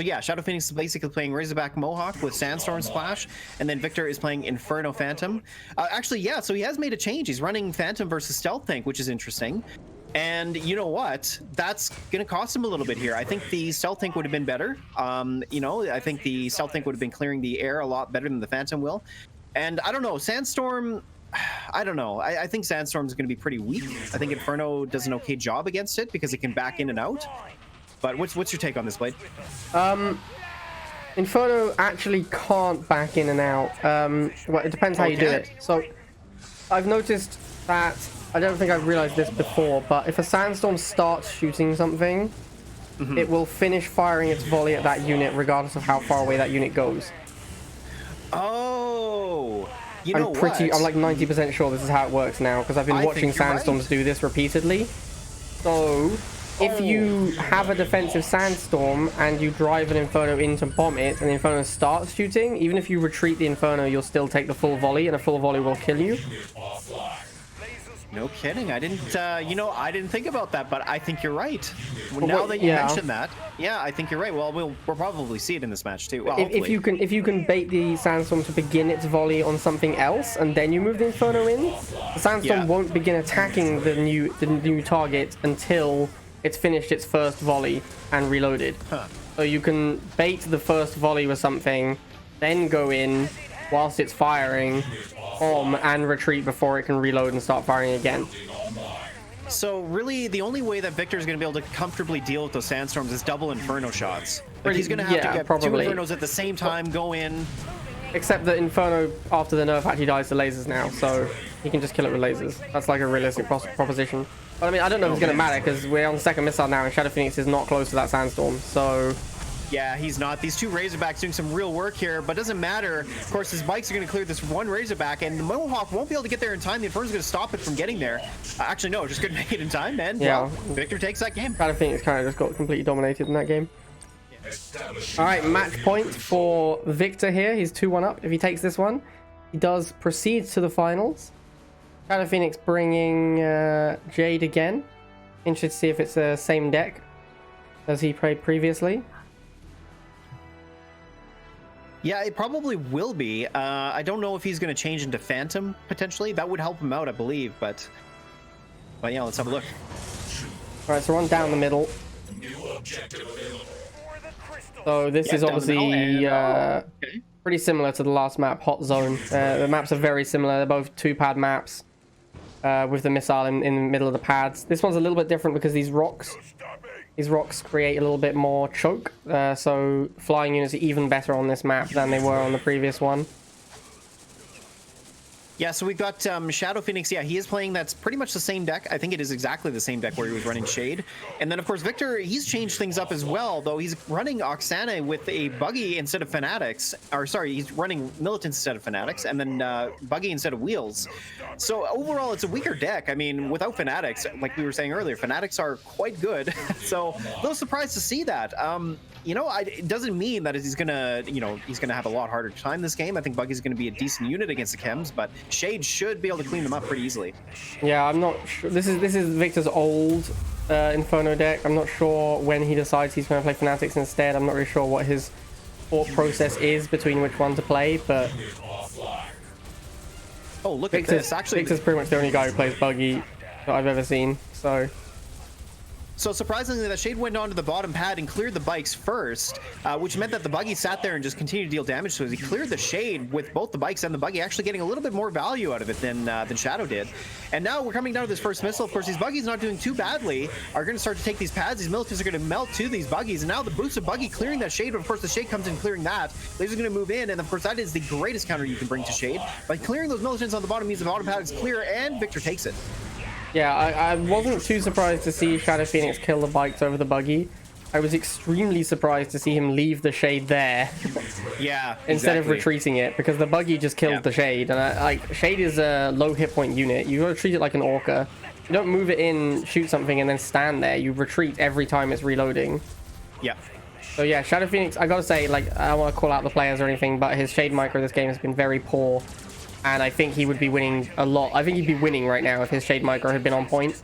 yeah, Shadow Phoenix is basically playing Razorback Mohawk with Sandstorm Splash, and then Viktor is playing Inferno Phantom. Actually, yeah, so he has made a change. He's running Phantom versus Stealth Tank, which is interesting. And you know what? That's going to cost him a little bit here. I think the Stealth Tank would have been better. You know, I think the Stealth Tank would have been clearing the air a lot better than the Phantom will. And I don't know, Sandstorm... I don't know. I think Sandstorm is going to be pretty weak. I think Inferno does an okay job against it because it can back in and out. But what's your take on this, Blade? Inferno actually can't back in and out. Well, it depends how you do it. So I've noticed that, I don't think I've realized this before, but if a sandstorm starts shooting something, it will finish firing its volley at that unit regardless of how far away that unit goes. Oh, you know I'm like 90% sure this is how it works now, because I've been watching sandstorms do this repeatedly. So if you have a defensive sandstorm and you drive an Inferno in to bomb it, and the Inferno starts shooting, even if you retreat the Inferno, you'll still take the full volley, and a full volley will kill you. No kidding. I didn't, you know, I didn't think about that, but I think you're right. Now that you mentioned that, yeah, I think you're right. Well, we'll probably see it in this match too. Well, if you can bait the sandstorm to begin its volley on something else, and then you move the Inferno in, the sandstorm won't begin attacking the new target until it's finished its first volley and reloaded. So you can bait the first volley with something, then go in whilst it's firing, bomb, and retreat before it can reload and start firing again. So really, the only way that Viktor is going to be able to comfortably deal with those sandstorms is double Inferno shots. Like, he's going to have to get two Infernos at the same time, go in. Except that Inferno, after the nerf, actually dies to lasers now, so he can just kill it with lasers. That's like a realistic proposition. But I mean, I don't know if it's going to matter, because we're on the second missile now, and Shadow Phoenix is not close to that sandstorm, so... Yeah, he's not. These two Razorbacks doing some real work here, but doesn't matter. Of course, his bikes are going to clear this one Razorback, and the Mohawk won't be able to get there in time. The Inferno's going to stop it from getting there. Actually, no, just couldn't make it in time, man. Yeah. Well, Viktor takes that game. Shadow Phoenix kind of just got completely dominated in that game. All right, match point for Viktor here. He's 2-1 up. If he takes this one, he does proceed to the finals. Shadow Phoenix bringing Jade again. Interested to see if it's the same deck as he played previously. Yeah, it probably will be. I don't know if he's going to change into Phantom, potentially. That would help him out, I believe, but yeah, let's have a look. All right, so run down the middle. So this is obviously pretty similar to the last map, Hot Zone. The maps are very similar. They're both 2-pad maps with the missile in the middle of the pads. This one's a little bit different because these rocks create a little bit more choke. So flying units are even better on this map than they were on the previous one. Yeah, so we've got Shadow Phoenix. Yeah, he is playing that's pretty much the same deck. I think it is exactly the same deck where he was running Shade. And then, of course, Viktor, he's changed things up as well, though he's running Oksana with a Buggy instead of Fanatics. Or, sorry, he's running Militants instead of Fanatics, and then Buggy instead of Wheels. So, overall, it's a weaker deck. I mean, without Fanatics, like we were saying earlier, Fanatics are quite good. So, a little surprised to see that. You know, it doesn't mean that he's gonna, he's gonna have a lot harder time this game. I think Buggy's gonna be a decent unit against the Chems, but Shade should be able to clean them up pretty easily. Yeah, I'm not sure. This is Viktor's old Inferno deck. I'm not sure when he decides he's going to play Fanatics instead. I'm not really sure what his thought process is between which one to play, but... Oh, look at this. Actually, Viktor's pretty much the only guy who plays Buggy that I've ever seen, so... So surprisingly, that Shade went onto the bottom pad and cleared the bikes first, which meant that the Buggy sat there and just continued to deal damage. So as he cleared the Shade with both the bikes and the Buggy, actually getting a little bit more value out of it than Shadow did. And now we're coming down to this first missile. Of course, these Buggies not doing too badly are going to start to take these pads. These Militants are going to melt to these Buggies. And now the boost of Buggy clearing that Shade. But of course, the Shade comes in clearing that. Lasers going to move in. And of course, that is the greatest counter you can bring to Shade. By clearing those Militants on the bottom means the bottom pad is clear and Viktor takes it. Yeah, I wasn't too surprised to see Shadow Phoenix kill the bikes over the Buggy. I was extremely surprised to see him leave the Shade there. Yeah, instead of retreating it, because the Buggy just killed the Shade. And Shade is a low hit point unit. You gotta treat it like an Orca. You don't move it in, shoot something, and then stand there. You retreat every time it's reloading. Yeah. So yeah, Shadow Phoenix, I gotta say, like, I don't want to call out the players or anything, but his Shade micro this game has been very poor. And I think he would be winning a lot. I think he'd be winning right now if his Shade micro had been on point.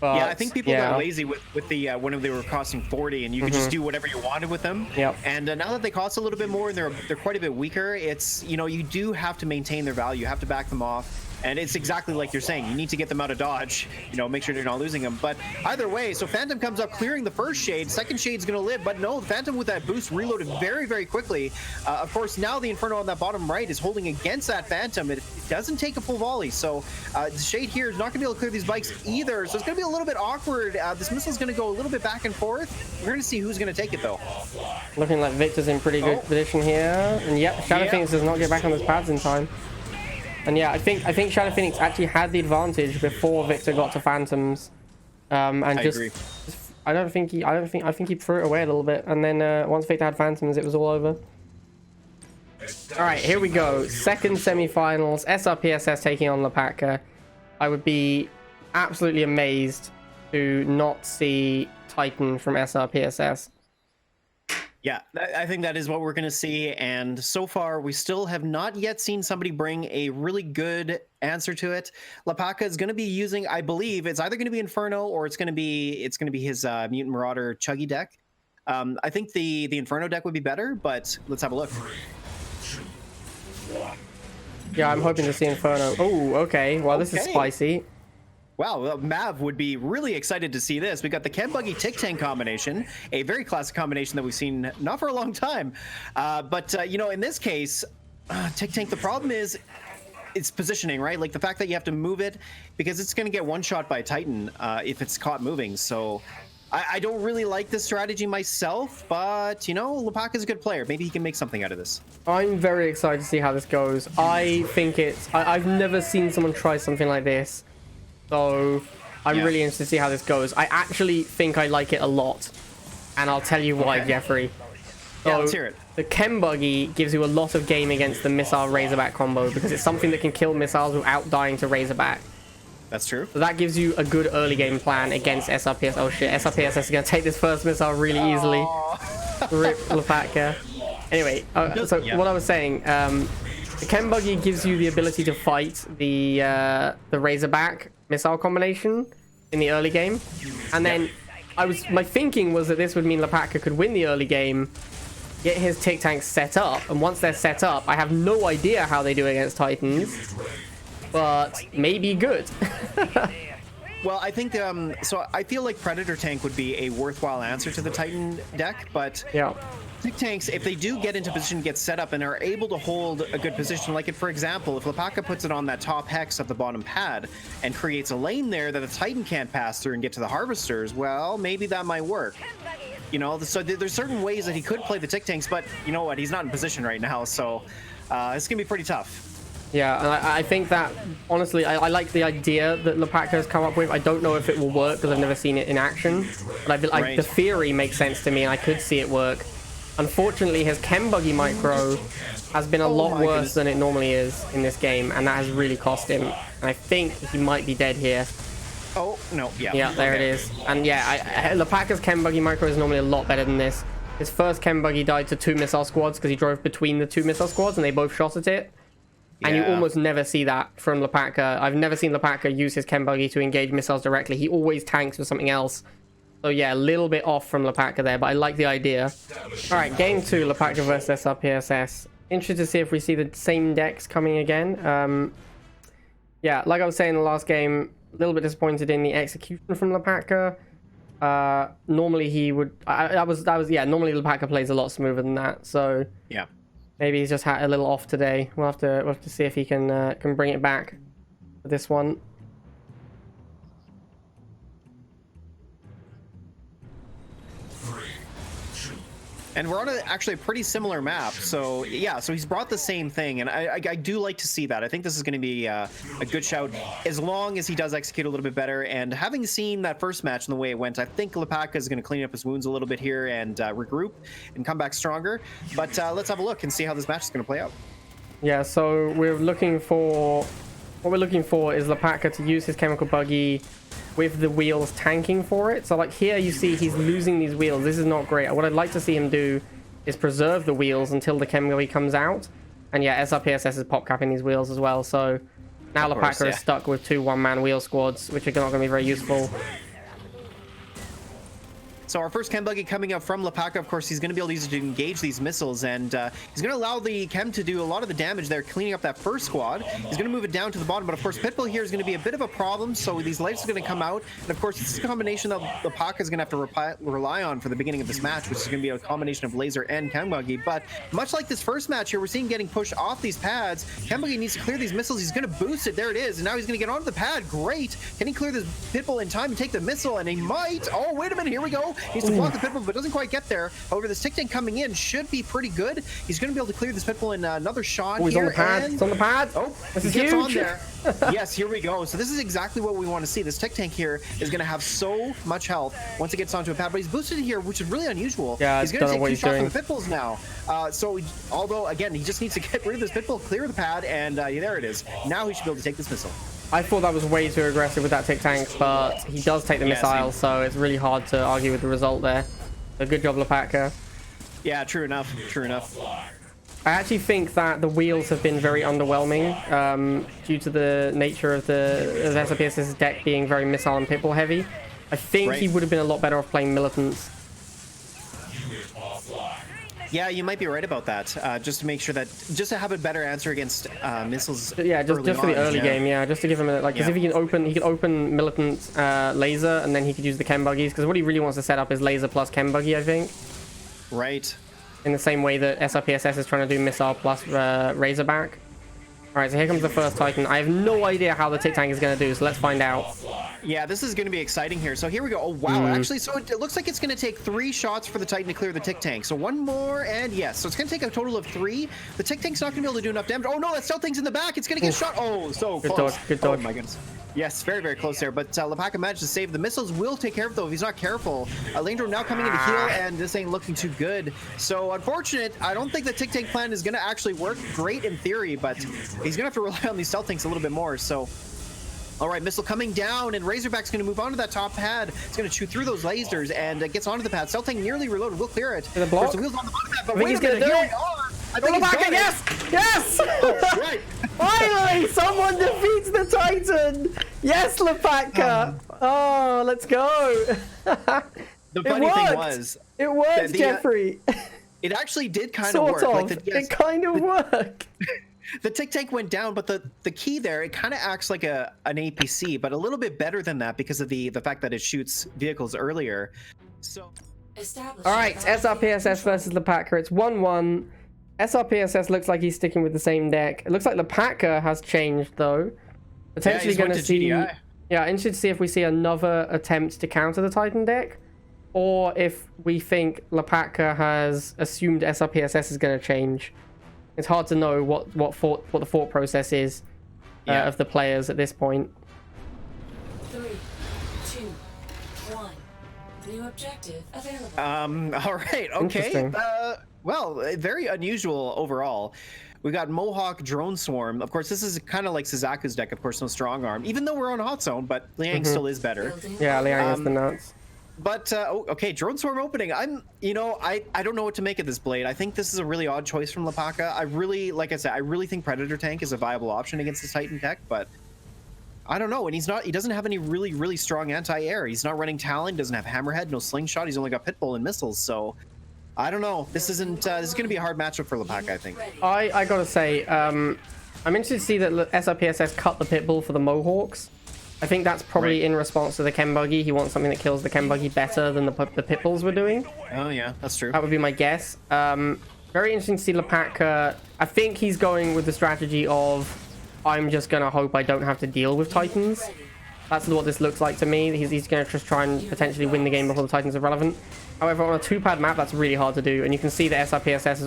But, yeah, I think people got lazy with the when they were costing 40, and you could just do whatever you wanted with them. Yep. And now that they cost a little bit more and they're quite a bit weaker, it's you do have to maintain their value. You have to back them off. And it's exactly like you're saying. You need to get them out of dodge, you know, make sure you're not losing them. But either way, so Phantom comes up clearing the first Shade. Second Shade's going to live, but no, Phantom with that boost reloaded very, very quickly. Of course, now the Inferno on that bottom right is holding against that Phantom. It doesn't take a full volley, so the Shade here is not going to be able to clear these bikes either. So it's going to be a little bit awkward. This missile's going to go a little bit back and forth. We're going to see who's going to take it, though. Looking like Viktor's in pretty good position here. And yep, Shadow Phoenix does not get back on his pads in time. And yeah, I think Shadow Phoenix actually had the advantage before Viktor got to Phantoms, and I think he threw it away a little bit, and then once Viktor had Phantoms, it was all over. All right, here we go. Second semi-finals, SRPSS taking on Lepaka. I would be absolutely amazed to not see Titan from SRPSS. Yeah, I think that is what we're going to see. And so far, we still have not yet seen somebody bring a really good answer to it. Lepaka is going to be using, I believe, it's either going to be Inferno or it's going to be his Mutant Marauder Chuggy deck. I think the Inferno deck would be better, but let's have a look. Yeah, I'm hoping to see Inferno. Oh, okay. Well, this is spicy. Wow, Mav would be really excited to see this. We got the Chem Buggy Tick Tank combination, a very classic combination that we've seen not for a long time. But you know, in this case, Tick Tank, the problem is it's positioning, right? Like the fact that you have to move it because it's going to get one shot by Titan if it's caught moving. So I don't really like this strategy myself, but you know, Lepaka's a good player. Maybe he can make something out of this. I'm very excited to see how this goes. I think I've never seen someone try something like this. So I'm really interested to see how this goes. I actually think I like it a lot. And I'll tell you why, Jeffrey. So, yeah, let's hear it. The Chem Buggy gives you a lot of game against the Missile Razorback combo because it's something that can kill missiles without dying to Razorback. That's true. So that gives you a good early game plan against SRPS. Oh shit, SRPSS is going to take this first missile really easily. Rip Lepaka. Anyway, so what I was saying, the Chem Buggy gives you the ability to fight the Razorback missile combination in the early game, and then my thinking was that this would mean Lepaka could win the early game, get his Tick Tanks set up, and once they're set up, I have no idea how they do against Titans, but maybe good. Well, I think so I feel like Predator Tank would be a worthwhile answer to the Titan deck, but yeah, Tick Tanks, if they do get into position, get set up, and are able to hold a good position, like for example, if Lepaka puts it on that top hex of the bottom pad and creates a lane there that the Titan can't pass through and get to the Harvesters, well, maybe that might work. You know, so there's certain ways that he could play the Tick Tanks, but you know what? He's not in position right now, so it's going to be pretty tough. Yeah, and I think that, honestly, I like the idea that Lepaka has come up with. I don't know if it will work because I've never seen it in action. But the theory makes sense to me, and I could see it work. Unfortunately, his Chem Buggy micro has been a lot worse than it normally is in this game, and that has really cost him. And I think he might be dead here. Oh, no, yeah. Yeah, there it is. And yeah, Lepaka's Chem Buggy micro is normally a lot better than this. His first Chem Buggy died to 2 missile squads because he drove between the 2 missile squads, and they both shot at it. And you almost never see that from Lepaka. I've never seen Lepaka use his Chem Buggy to engage missiles directly. He always tanks with something else. So yeah, a little bit off from Lepaka there, but I like the idea. Alright, game 2, Lepaka versus SRPSS. Interested to see if we see the same decks coming again. Yeah, like I was saying in the last game, a little bit disappointed in the execution from Lepaka. Normally he would... normally Lepaka plays a lot smoother than that, so... Yeah. Maybe he's just had a little off today. We'll have to see if he can bring it back for this one. And we're on actually a pretty similar map, so yeah, so he's brought the same thing, and I do like to see that. I think this is going to be a good shout, as long as he does execute a little bit better. And having seen that first match and the way it went, I think Lepaka is going to clean up his wounds a little bit here and regroup and come back stronger. But let's have a look and see how this match is going to play out. Yeah, so what we're looking for is Lepaka to use his Chemical Buggy with the wheels tanking for it. So like here you see he's losing these wheels. This is not great. What I'd like to see him do is preserve the wheels until the Chem Buggy comes out. And yeah, SRPSS is pop capping these wheels as well. So now Lepaka is stuck with 2 one-man wheel squads, which are not going to be very useful. So our first chem buggy coming up from Lepaka, of course, he's going to be able to use it to engage these missiles, and he's going to allow the chem to do a lot of the damage there, cleaning up that first squad. He's going to move it down to the bottom, but of course, Pitbull here is going to be a bit of a problem, so these lasers are going to come out, and of course, this is a combination that Lepaka is going to have to rely on for the beginning of this match, which is going to be a combination of laser and chem buggy. But much like this first match here, we're seeing getting pushed off these pads. Chem buggy needs to clear these missiles. He's going to boost it. There it is, and now he's going to get onto the pad. Great. Can he clear this Pitbull in time and take the missile? And he might. Oh, wait a minute. Here we go. He needs to block the Pitbull, but doesn't quite get there. However, this Tic Tank coming in should be pretty good. He's going to be able to clear this Pitbull in another shot. Oh, he's here, on the pad. and... It's on the pad. Oh, this he is gets huge. on there. Yes, here we go. So this is exactly what we want to see. This Tic Tank here is going to have so much health once it gets onto a pad, but he's boosted here, which is really unusual. Yeah, he's going to take 2 shots doing. from the Pitbulls now. Although, again, he just needs to get rid of this Pitbull, clear the pad, and there it is. Now he should be able to take this missile. I thought that was way too aggressive with that Tic Tank, but he does take the missile, so it's really hard to argue with the result there. So good job, Lepaka. Yeah, true enough. True enough. I actually think that the wheels have been very underwhelming due to the nature of SRPS's deck being very missile and Pitbull heavy. I think he would have been a lot better off playing Militants. Yeah, you might be right about that. Just to make sure that, just to have a better answer against missiles. Yeah, just for the early game. Yeah, just to give him a, like, because if he could open Militant laser, and then he could use the chem buggies. Because what he really wants to set up is laser plus chem buggy, I think. Right. In the same way that SRPSS is trying to do missile plus Razorback. All right, so here comes the first Titan. I have no idea how the Tic Tank is going to do, so let's find out. Yeah, this is going to be exciting here. So here we go. Oh, wow. Actually, so it looks like it's going to take 3 shots for the Titan to clear the Tic Tank. So 1 more, and yes. So it's going to take a total of 3. The Tic Tank's not going to be able to do enough damage. Oh, no, that Stealth Tank's in the back. It's going to get shot. Oh, so good close. Dodge, good dodge. Oh, my goodness. Yes, very, very close there. But Lepaka managed to save. The missiles will take care of it, though, if he's not careful. Landro now coming in to heal, and this ain't looking too good. So, unfortunate. I don't think the Tic Tank plan is going to actually work. Great in theory, but he's going to have to rely on these Stealth Tanks a little bit more. So, all right, missile coming down, and Razorback's going to move onto that top pad. It's going to chew through those lasers, and gets onto the pad. Stealth Tank nearly reloaded. We'll clear it. The block? The wheels on the bottom pad, but I think he's going to do it. I think he's got it. Yes! Yes! Oh, right. Finally, someone defeats the Titan! Yes, Lepaka! Oh, let's go! The funny thing was... It worked, Jeffrey! It actually did kind of work. Sort of. It kind of worked. The Tic Tank went down, but the key there, it kind of acts like an APC, but a little bit better than that because of the fact that it shoots vehicles earlier. So, all right, SRPSS versus Lepaka. It's 1-1. SRPSS looks like he's sticking with the same deck. It looks like Lepaka has changed, though. Potentially going to see... GDI. Yeah, interested to see if we see another attempt to counter the Titan deck, or if we think Lepaka has assumed SRPSS is going to change. It's hard to know what the thought process is of the players at this point. 3, 2, 1. New objective available. All right. Okay. Well, very unusual overall. We got Mohawk Drone Swarm. Of course, this is kind of like Suzaku's deck. Of course, no strong arm. Even though we're on Hot Zone, but Liang still is better. Yeah, Liang is the nuts. But okay, Drone Swarm opening. I don't know what to make of this blade. I think this is a really odd choice from Lepaka. I really, like I said, I really think Predator Tank is a viable option against this Titan deck, but I don't know. And he doesn't have any really strong anti-air. He's not running Talon, doesn't have Hammerhead, no Slingshot. He's only got Pitbull and missiles. So I don't know. This is going to be a hard matchup for Lepaka, I think. I gotta say, I'm interested to see that SRPSS cut the Pitbull for the Mohawks. I think that's probably in response to the Chem Buggy. He wants something that kills the Chem Buggy better than the Pitbulls were doing. Oh yeah, that's true. That would be my guess. Very interesting to see Lepaka. I think he's going with the strategy of, I'm just going to hope I don't have to deal with Titans. That's what this looks like to me. He's going to just try and potentially win the game before the Titans are relevant. However, on a 2-pad map, that's really hard to do. And you can see that SRPSS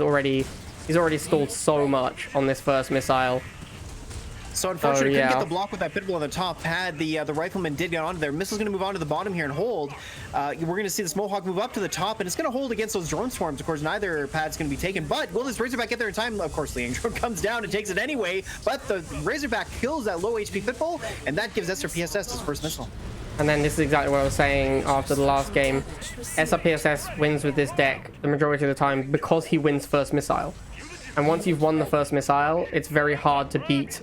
he's already stalled so much on this first missile. So unfortunately, couldn't get the block with that Pitbull on the top pad. The Rifleman did get onto there. Missile's going to move on to the bottom here and hold. We're going to see this Mohawk move up to the top, and it's going to hold against those drone swarms. Of course, neither pad's going to be taken, but will this Razorback get there in time? Of course, Liang Drone comes down and takes it anyway, but the Razorback kills that low HP Pitbull, and that gives SRPSS his first missile. And then this is exactly what I was saying after the last game. SRPSS wins with this deck the majority of the time because he wins first missile. And once you've won the first missile, it's very hard to beat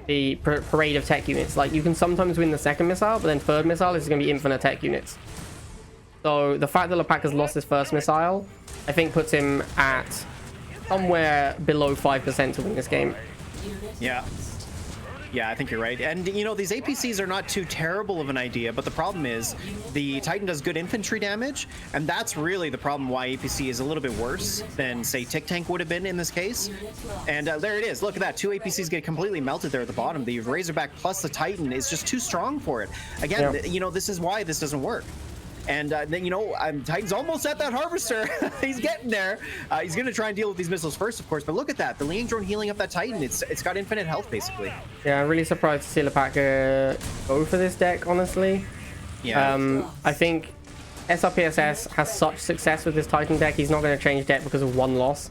the parade of tech units. Like, you can sometimes win the second missile, but then third missile is going to be infinite tech units. So the fact that Lepaka's lost his first missile, I think puts him at somewhere below 5% to win this game. Yeah. Yeah, I think you're right. And, you know, these APCs are not too terrible of an idea, but the problem is the Titan does good infantry damage, and that's really the problem why APC is a little bit worse than, say, Tick Tank would have been in this case. And there it is. Look at that. 2 APCs get completely melted there at the bottom. The Razorback plus the Titan is just too strong for it. Again, you know, this is why this doesn't work. And then, you know, Titan's almost at that Harvester. He's getting there. He's going to try and deal with these missiles first, of course. But look at that. The Liang Drone healing up that Titan. It's got infinite health, basically. Yeah, I'm really surprised to see Lepaka go for this deck, honestly. Yeah. I think SRPSS has such success with this Titan deck. He's not going to change deck because of one loss.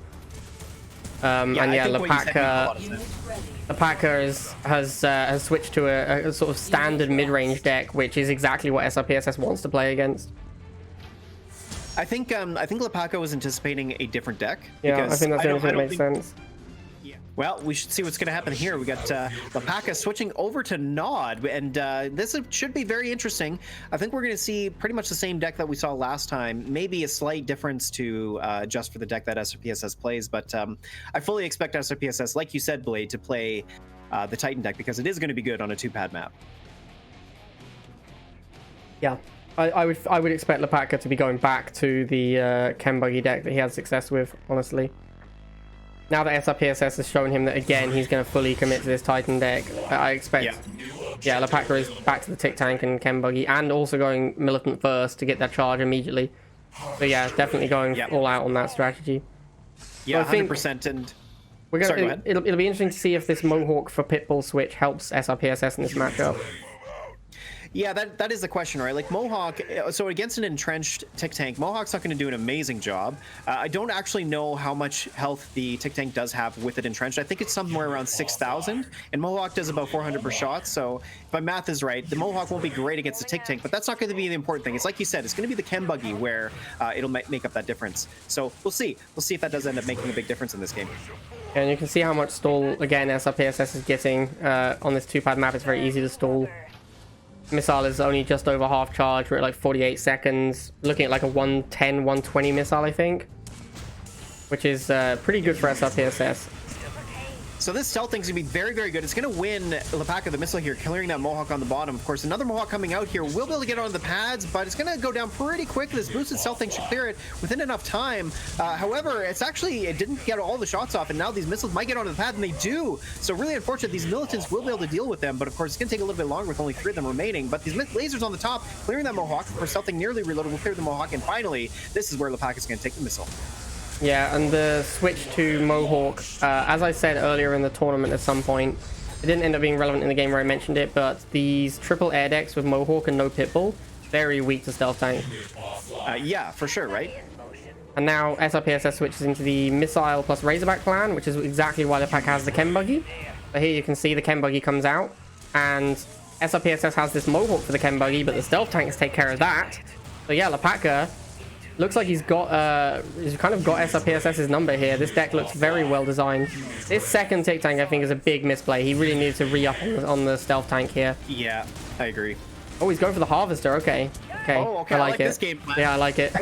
And yeah, Lepaka has switched to a sort of standard mid-range deck, which is exactly what SRPSS wants to play against. I think Lepaka was anticipating a different deck. Yeah, I think that's the only thing that makes sense. Yeah. Well, we should see what's going to happen here. We got Lepaka switching over to Nod, and this should be very interesting. I think we're going to see pretty much the same deck that we saw last time. Maybe a slight difference to adjust for the deck that SRPSS plays, but I fully expect SRPSS, like you said, Blade, to play the Titan deck because it is going to be good on a 2-pad map. Yeah, I would expect Lepaka to be going back to the Chem Buggy deck that he had success with, honestly. Now that SRPSS has shown him that, again, he's going to fully commit to this Titan deck, I expect, yeah, Lepaka is back to the Tick Tank and Chem Buggy, and also going Militant first to get that charge immediately. So yeah, definitely going all out on that strategy. Yeah, so I think 100%. And we're Sorry, go gonna, ahead. it'll be interesting to see if this Mohawk for Pitbull switch helps SRPSS in this matchup. Yeah, that is the question, right? Like Mohawk, so against an entrenched Tick Tank, Mohawk's not going to do an amazing job. I don't actually know how much health the Tick Tank does have with it entrenched. I think it's somewhere around 6,000, and Mohawk does about 400 per shot. So if my math is right, the Mohawk won't be great against the Tick Tank, but that's not going to be the important thing. It's like you said, it's going to be the Chem Buggy where it'll make up that difference. So we'll see. We'll see if that does end up making a big difference in this game. And you can see how much stall, again, SRPSS is getting on this 2-pad map. It's very easy to stall. Missile is only just over half charge. We're at like 48 seconds. Looking at like a 110, 120 missile, I think. Which is pretty good for SRPSS. So this stealth thing's gonna be very, very good. It's gonna win Lepaka the missile here, clearing that Mohawk on the bottom. Of course, another Mohawk coming out here will be able to get onto the pads, but it's gonna go down pretty quick. This boosted stealth thing should clear it within enough time. However, it didn't get all the shots off, and now these missiles might get onto the pad, and they do. So really unfortunate. These militants will be able to deal with them, but of course, it's gonna take a little bit longer with only 3 of them remaining. But these lasers on the top, clearing that Mohawk. For something nearly reloaded, will clear the Mohawk, and finally, this is where Lepaka is gonna take the missile. Yeah, and the switch to Mohawk, as I said earlier in the tournament at some point, it didn't end up being relevant in the game where I mentioned it, but these triple air decks with Mohawk and no Pitbull, very weak to stealth tank. Yeah, for sure, right? And now SRPSS switches into the Missile plus Razorback plan, which is exactly why the pack has the Chem Buggy. But here you can see the Chem Buggy comes out, and SRPSS has this Mohawk for the Chem Buggy, but the stealth tanks take care of that. So yeah, Lepaka looks like he's kind of got SRPSS's number here. This deck looks very well designed. This second Tick Tank, I think, is a big misplay. He really needed to re-up on the stealth tank here. Yeah, I agree. Oh, he's going for the Harvester. Okay. Oh, okay. I like it. this game plan. Yeah, I like it.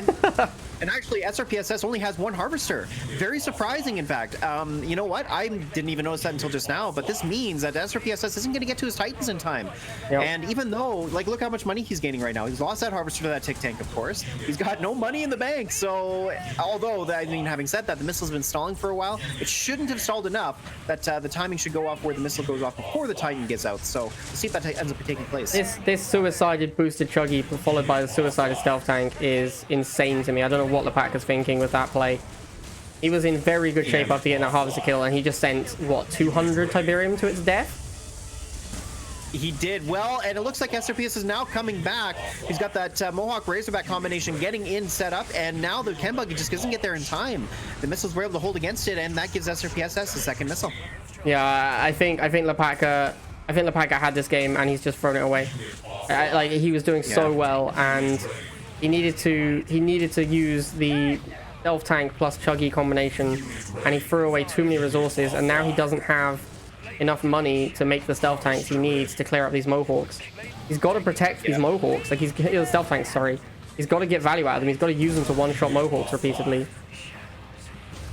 And actually, SRPSS only has 1 Harvester. Very surprising, in fact. You know what? I didn't even notice that until just now, but this means that SRPSS isn't going to get to his Titans in time. Yep. And even though, like, look how much money he's gaining right now. He's lost that Harvester to that Tick Tank, of course. He's got no money in the bank, so although, I mean, having said that, the missile's been stalling for a while, it shouldn't have stalled enough that the timing should go off where the missile goes off before the Titan gets out. So we'll see if that ends up taking place. This suicided boosted Chuggy followed by the suicided stealth tank is insane to me. I don't know what Lepaka's thinking with that play. He was in very good shape after getting that Harvester kill, and he just sent, what, 200 Tiberium to its death? He did well, and it looks like SRPS is now coming back. He's got that Mohawk Razorback combination getting in set up, and now the Chem Buggy just doesn't get there in time. The missiles were able to hold against it, and that gives SRPSS the second missile. Yeah, I think Lepaka had this game, and he's just thrown it away. Like, he was doing so well, and he needed to use the stealth tank plus Chuggy combination, and he threw away too many resources, and now he doesn't have enough money to make the stealth tanks he needs to clear up these Mohawks. He's got to protect these Mohawks. Like, the stealth tanks, sorry. He's got to get value out of them. He's got to use them to one-shot Mohawks repeatedly.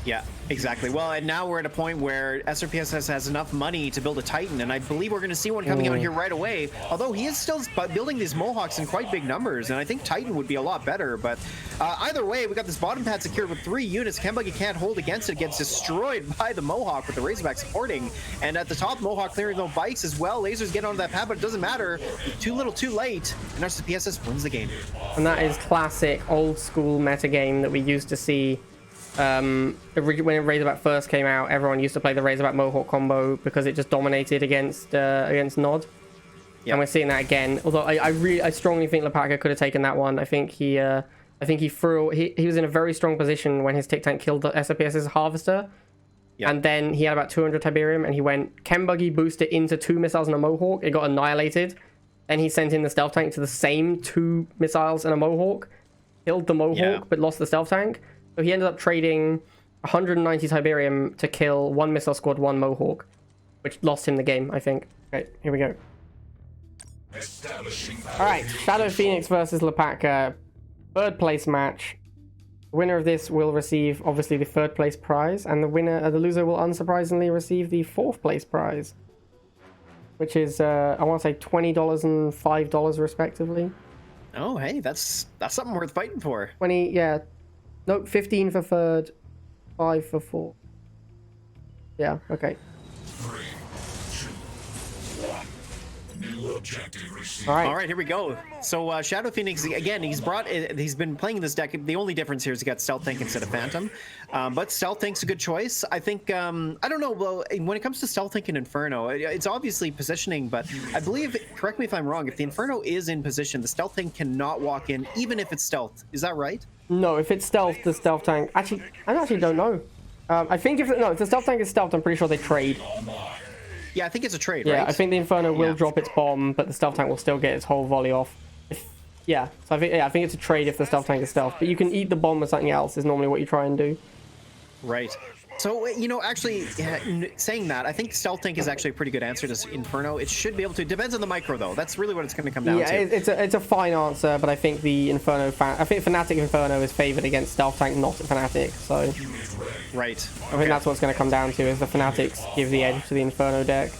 Yeah, exactly. Well, and now we're at a point where SRPSS has enough money to build a Titan, and I believe we're going to see one coming out here right away. Although he is still building these Mohawks in quite big numbers, and I think Titan would be a lot better. But either way, we got this bottom pad secured with 3 units. Kembuggy can't hold against it. Gets destroyed by the Mohawk with the Razorback supporting. And at the top, Mohawk clearing those bikes as well. Lasers get onto that pad, but it doesn't matter. Too little, too late. And SRPSS wins the game. And that is classic old school meta game that we used to see. When Razorback first came out, everyone used to play the Razorback Mohawk combo because it just dominated against Nod. Yep. And we're seeing that again. Although I strongly think Lepaka could have taken that one. I think he was in a very strong position when his Tick Tank killed the SRPS's Harvester. Yep. And then he had about 200 Tiberium, and he went Kembuggy boosted into 2 missiles and a Mohawk. It got annihilated. Then he sent in the Stealth Tank to the same 2 missiles and a Mohawk, killed the Mohawk, but lost the Stealth Tank. So he ended up trading 190 Tiberium to kill 1 missile squad, 1 Mohawk, which lost him the game, I think. Okay, here we go. Alright, Shadow Phoenix versus Lepaka. 3rd place match. The winner of this will receive, obviously, the 3rd place prize, and the loser will unsurprisingly receive the 4th place prize, which is, I want to say $20 and $5 respectively. Oh, hey, that's something worth fighting for. 20, yeah. No, 15 for 3rd, 5 for 4th. Yeah, okay. 3, 2, 1. New objective received. All right, here we go. So Shadow Phoenix, again, he's been playing this deck. The only difference here is he got Stealth Tank instead of Phantom. But Stealth Tank's a good choice. I think, I don't know, well, when it comes to Stealth Tank and Inferno, it's obviously positioning, but I believe, correct me if I'm wrong, if the Inferno is in position, the Stealth Tank cannot walk in, even if it's stealth. Is that right? No, if it's stealth, the Stealth Tank... Actually, I actually don't know. I think if the Stealth Tank is stealth, I'm pretty sure they trade. Yeah, I think it's a trade, right? right? I think the Inferno will drop its bomb, but the Stealth Tank will still get its whole volley off. So I think it's a trade if the Stealth Tank is stealth. But you can eat the bomb with something else is normally what you try and do. Right. So, you know, actually, saying that, I think Stealth Tank is actually a pretty good answer to Inferno. It should be able to. Depends on the micro, though. That's really what it's going to come down to. Yeah, it's a fine answer, but I think the Inferno... I think Fnatic Inferno is favored against Stealth Tank, not Fnatic, so... Right. I think that's what it's going to come down to, is the Fanatics give the edge to the Inferno deck.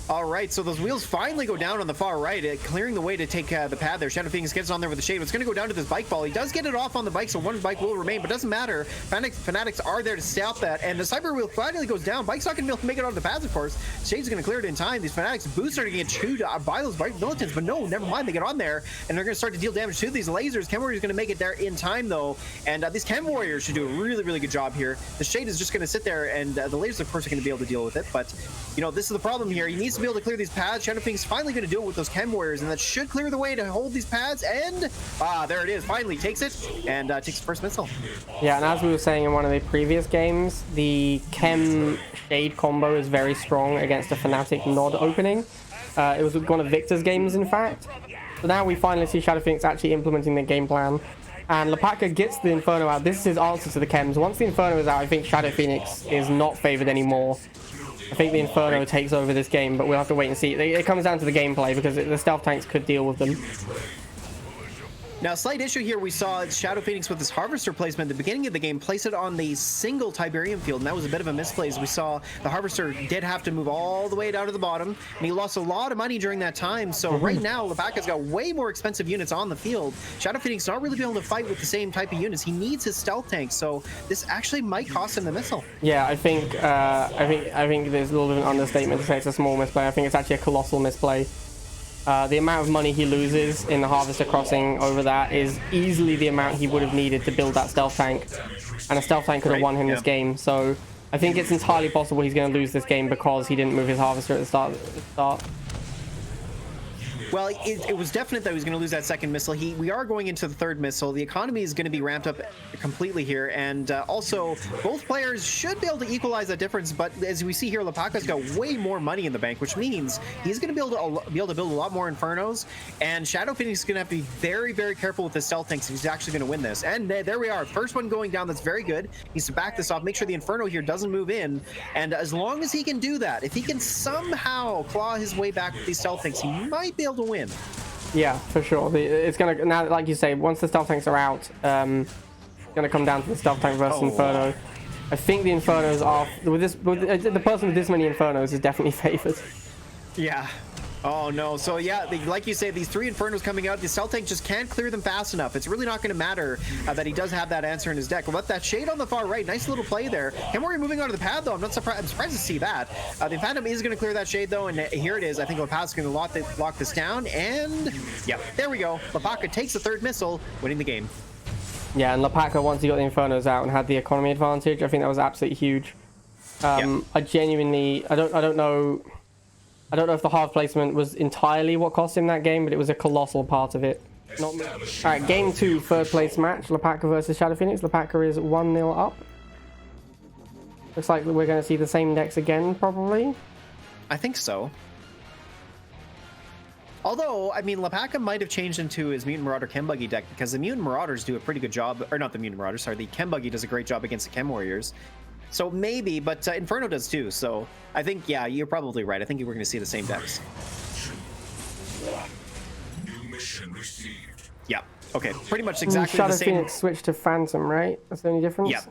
All right, so those wheels finally go down on the far right, clearing the way to take the pad there. Shadow Phoenix gets on there with the Shade. It's going to go down to this bike ball. He does get it off on the bike, so 1 bike will remain, but doesn't matter. Fanatics are there to stop that, and the Cyber Wheel finally goes down. Bike's not going to be able to make it onto the pads, of course. Shade's going to clear it in time. These Fanatics boots are going to get chewed by those bike militants, but no, never mind. They get on there, and they're going to start to deal damage to these lasers. Chem Warrior's going to make it there in time, though, and these Chem Warriors should do a really, really good job here. The Shade is just going to sit there, and the lasers, of course, are going to be able to deal with it, but, you know, this is the problem here. He needs to be able to clear these pads. Shadow Phoenix finally going to do it with those Chem Warriors, and that should clear the way to hold these pads, and there it is. Finally takes it, and takes the first missile. Yeah, and as we were saying in one of the previous games, the Chem Shade combo is very strong against a Fnatic Nod opening. It was one of Viktor's games, in fact. So now we finally see Shadow Phoenix actually implementing the game plan. And Lepaka gets the Inferno out. This is his answer to the Chems. Once the Inferno is out, I think Shadow Phoenix is not favored anymore. I think the Inferno takes over this game, but we'll have to wait and see. It comes down to the gameplay, because the Stealth Tanks could deal with them. Now, slight issue here, we saw Shadow Phoenix with his Harvester placement at the beginning of the game, place it on the single Tiberium field, and that was a bit of a misplay. As we saw, the Harvester did have to move all the way down to the bottom, and he lost a lot of money during that time. So right now, Lepaka's got way more expensive units on the field. Shadow Phoenix not really be able to fight with the same type of units. He needs his Stealth Tank, so this actually might cost him the missile. Yeah, I think there's a little bit of an understatement to say it's a small misplay. I think it's actually a colossal misplay. The amount of money he loses in the Harvester crossing over that is easily the amount he would have needed to build that Stealth Tank. And a Stealth Tank could have won him this game. So I think it's entirely possible he's going to lose this game because he didn't move his Harvester at the start. Well, it was definite that he was going to lose that second missile. We are going into the third missile. The economy is going to be ramped up completely here, and also both players should be able to equalize that difference. But as we see here, Lepaka's got way more money in the bank, which means he's going to be able to build a lot more Infernos. And Shadow Phoenix is going to have to be very, very careful with the Stealth Tanks if he's actually going to win this. And there we are, first one going down. That's very good. He needs to back this off, make sure the Inferno here doesn't move in. And as long as he can do that, if he can somehow claw his way back with these Stealth Tanks, he might be able to win. Yeah, for sure. It's gonna now, like you say, once the stealth tanks are out, it's gonna come down to the stealth tank versus Inferno. I think the Infernos are the person with this many Infernos is definitely favored. Yeah. Oh no. So yeah, like you say, these 3 Infernos coming out, the stealth tank just can't clear them fast enough. It's really not going to matter that he does have that answer in his deck. But that Shade on the far right, nice little play there. Kemori moving onto the pad though. I'm surprised to see that. The Phantom is going to clear that Shade though, and here it is. I think Lapaka's going to lock this down, and yeah, there we go. Lapaka takes the 3rd missile, winning the game. Yeah, and Lapaka, once he got the Infernos out and had the economy advantage, I think that was absolutely huge. I genuinely, I don't know if the hard placement was entirely what cost him that game, but it was a colossal part of it. All right, game 2, 3rd place match, Lapaka versus DarkPhoenix. Lapaka is 1-0 up. Looks like we're going to see the same decks again, probably. I think so. Although, I mean, Lapaka might have changed into his Mutant Marauder Chem Buggy deck because the Mutant Marauders do a pretty good job, or not the Mutant Marauders, sorry, the Chem Buggy does a great job against the Chem Warriors. So maybe, but Inferno does too. So I think, yeah, you're probably right. I think we're going to see the same decks. New mission received. Yeah. Okay. Pretty much exactly the same. DarkPhoenix switched to Phantom, right? That's the only difference? Yeah.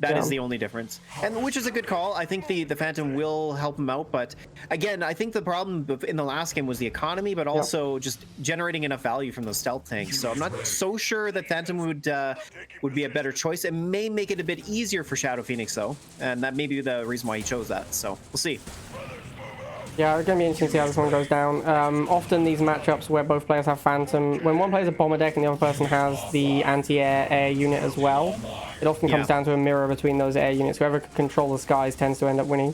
That is the only difference, and which is a good call. I think the Phantom will help him out, but again, I think the problem in the last game was the economy, but also just generating enough value from those stealth tanks. So I'm not so sure that Phantom would be a better choice. It may make it a bit easier for DarkPhoenix though, and that may be the reason why he chose that. So we'll see. Yeah, it's going to be interesting to see how this one goes down. Often these matchups where both players have Phantom, when one plays a bomber deck and the other person has the anti-air air unit as well, it often comes down to a mirror between those air units. Whoever can control the skies tends to end up winning.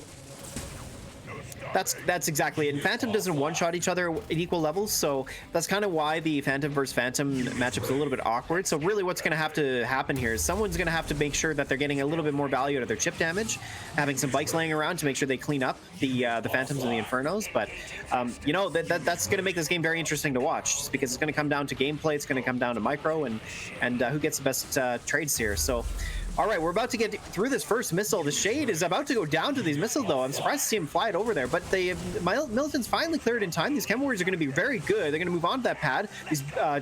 That's exactly it. And Phantom doesn't one-shot each other at equal levels, so that's kind of why the Phantom versus Phantom matchup's a little bit awkward. So really what's going to have to happen here is someone's going to have to make sure that they're getting a little bit more value out of their chip damage, having some bikes laying around to make sure they clean up the Phantoms and the Infernos. But, you know, that's going to make this game very interesting to watch, just because it's going to come down to gameplay, it's going to come down to micro, and who gets the best trades here. So, all right, we're about to get through this first missile. The Shade is about to go down to these missiles, though. I'm surprised to see him fly it over there, but the Militants finally cleared in time. These Chem Warriors are going to be very good. They're going to move on to that pad. These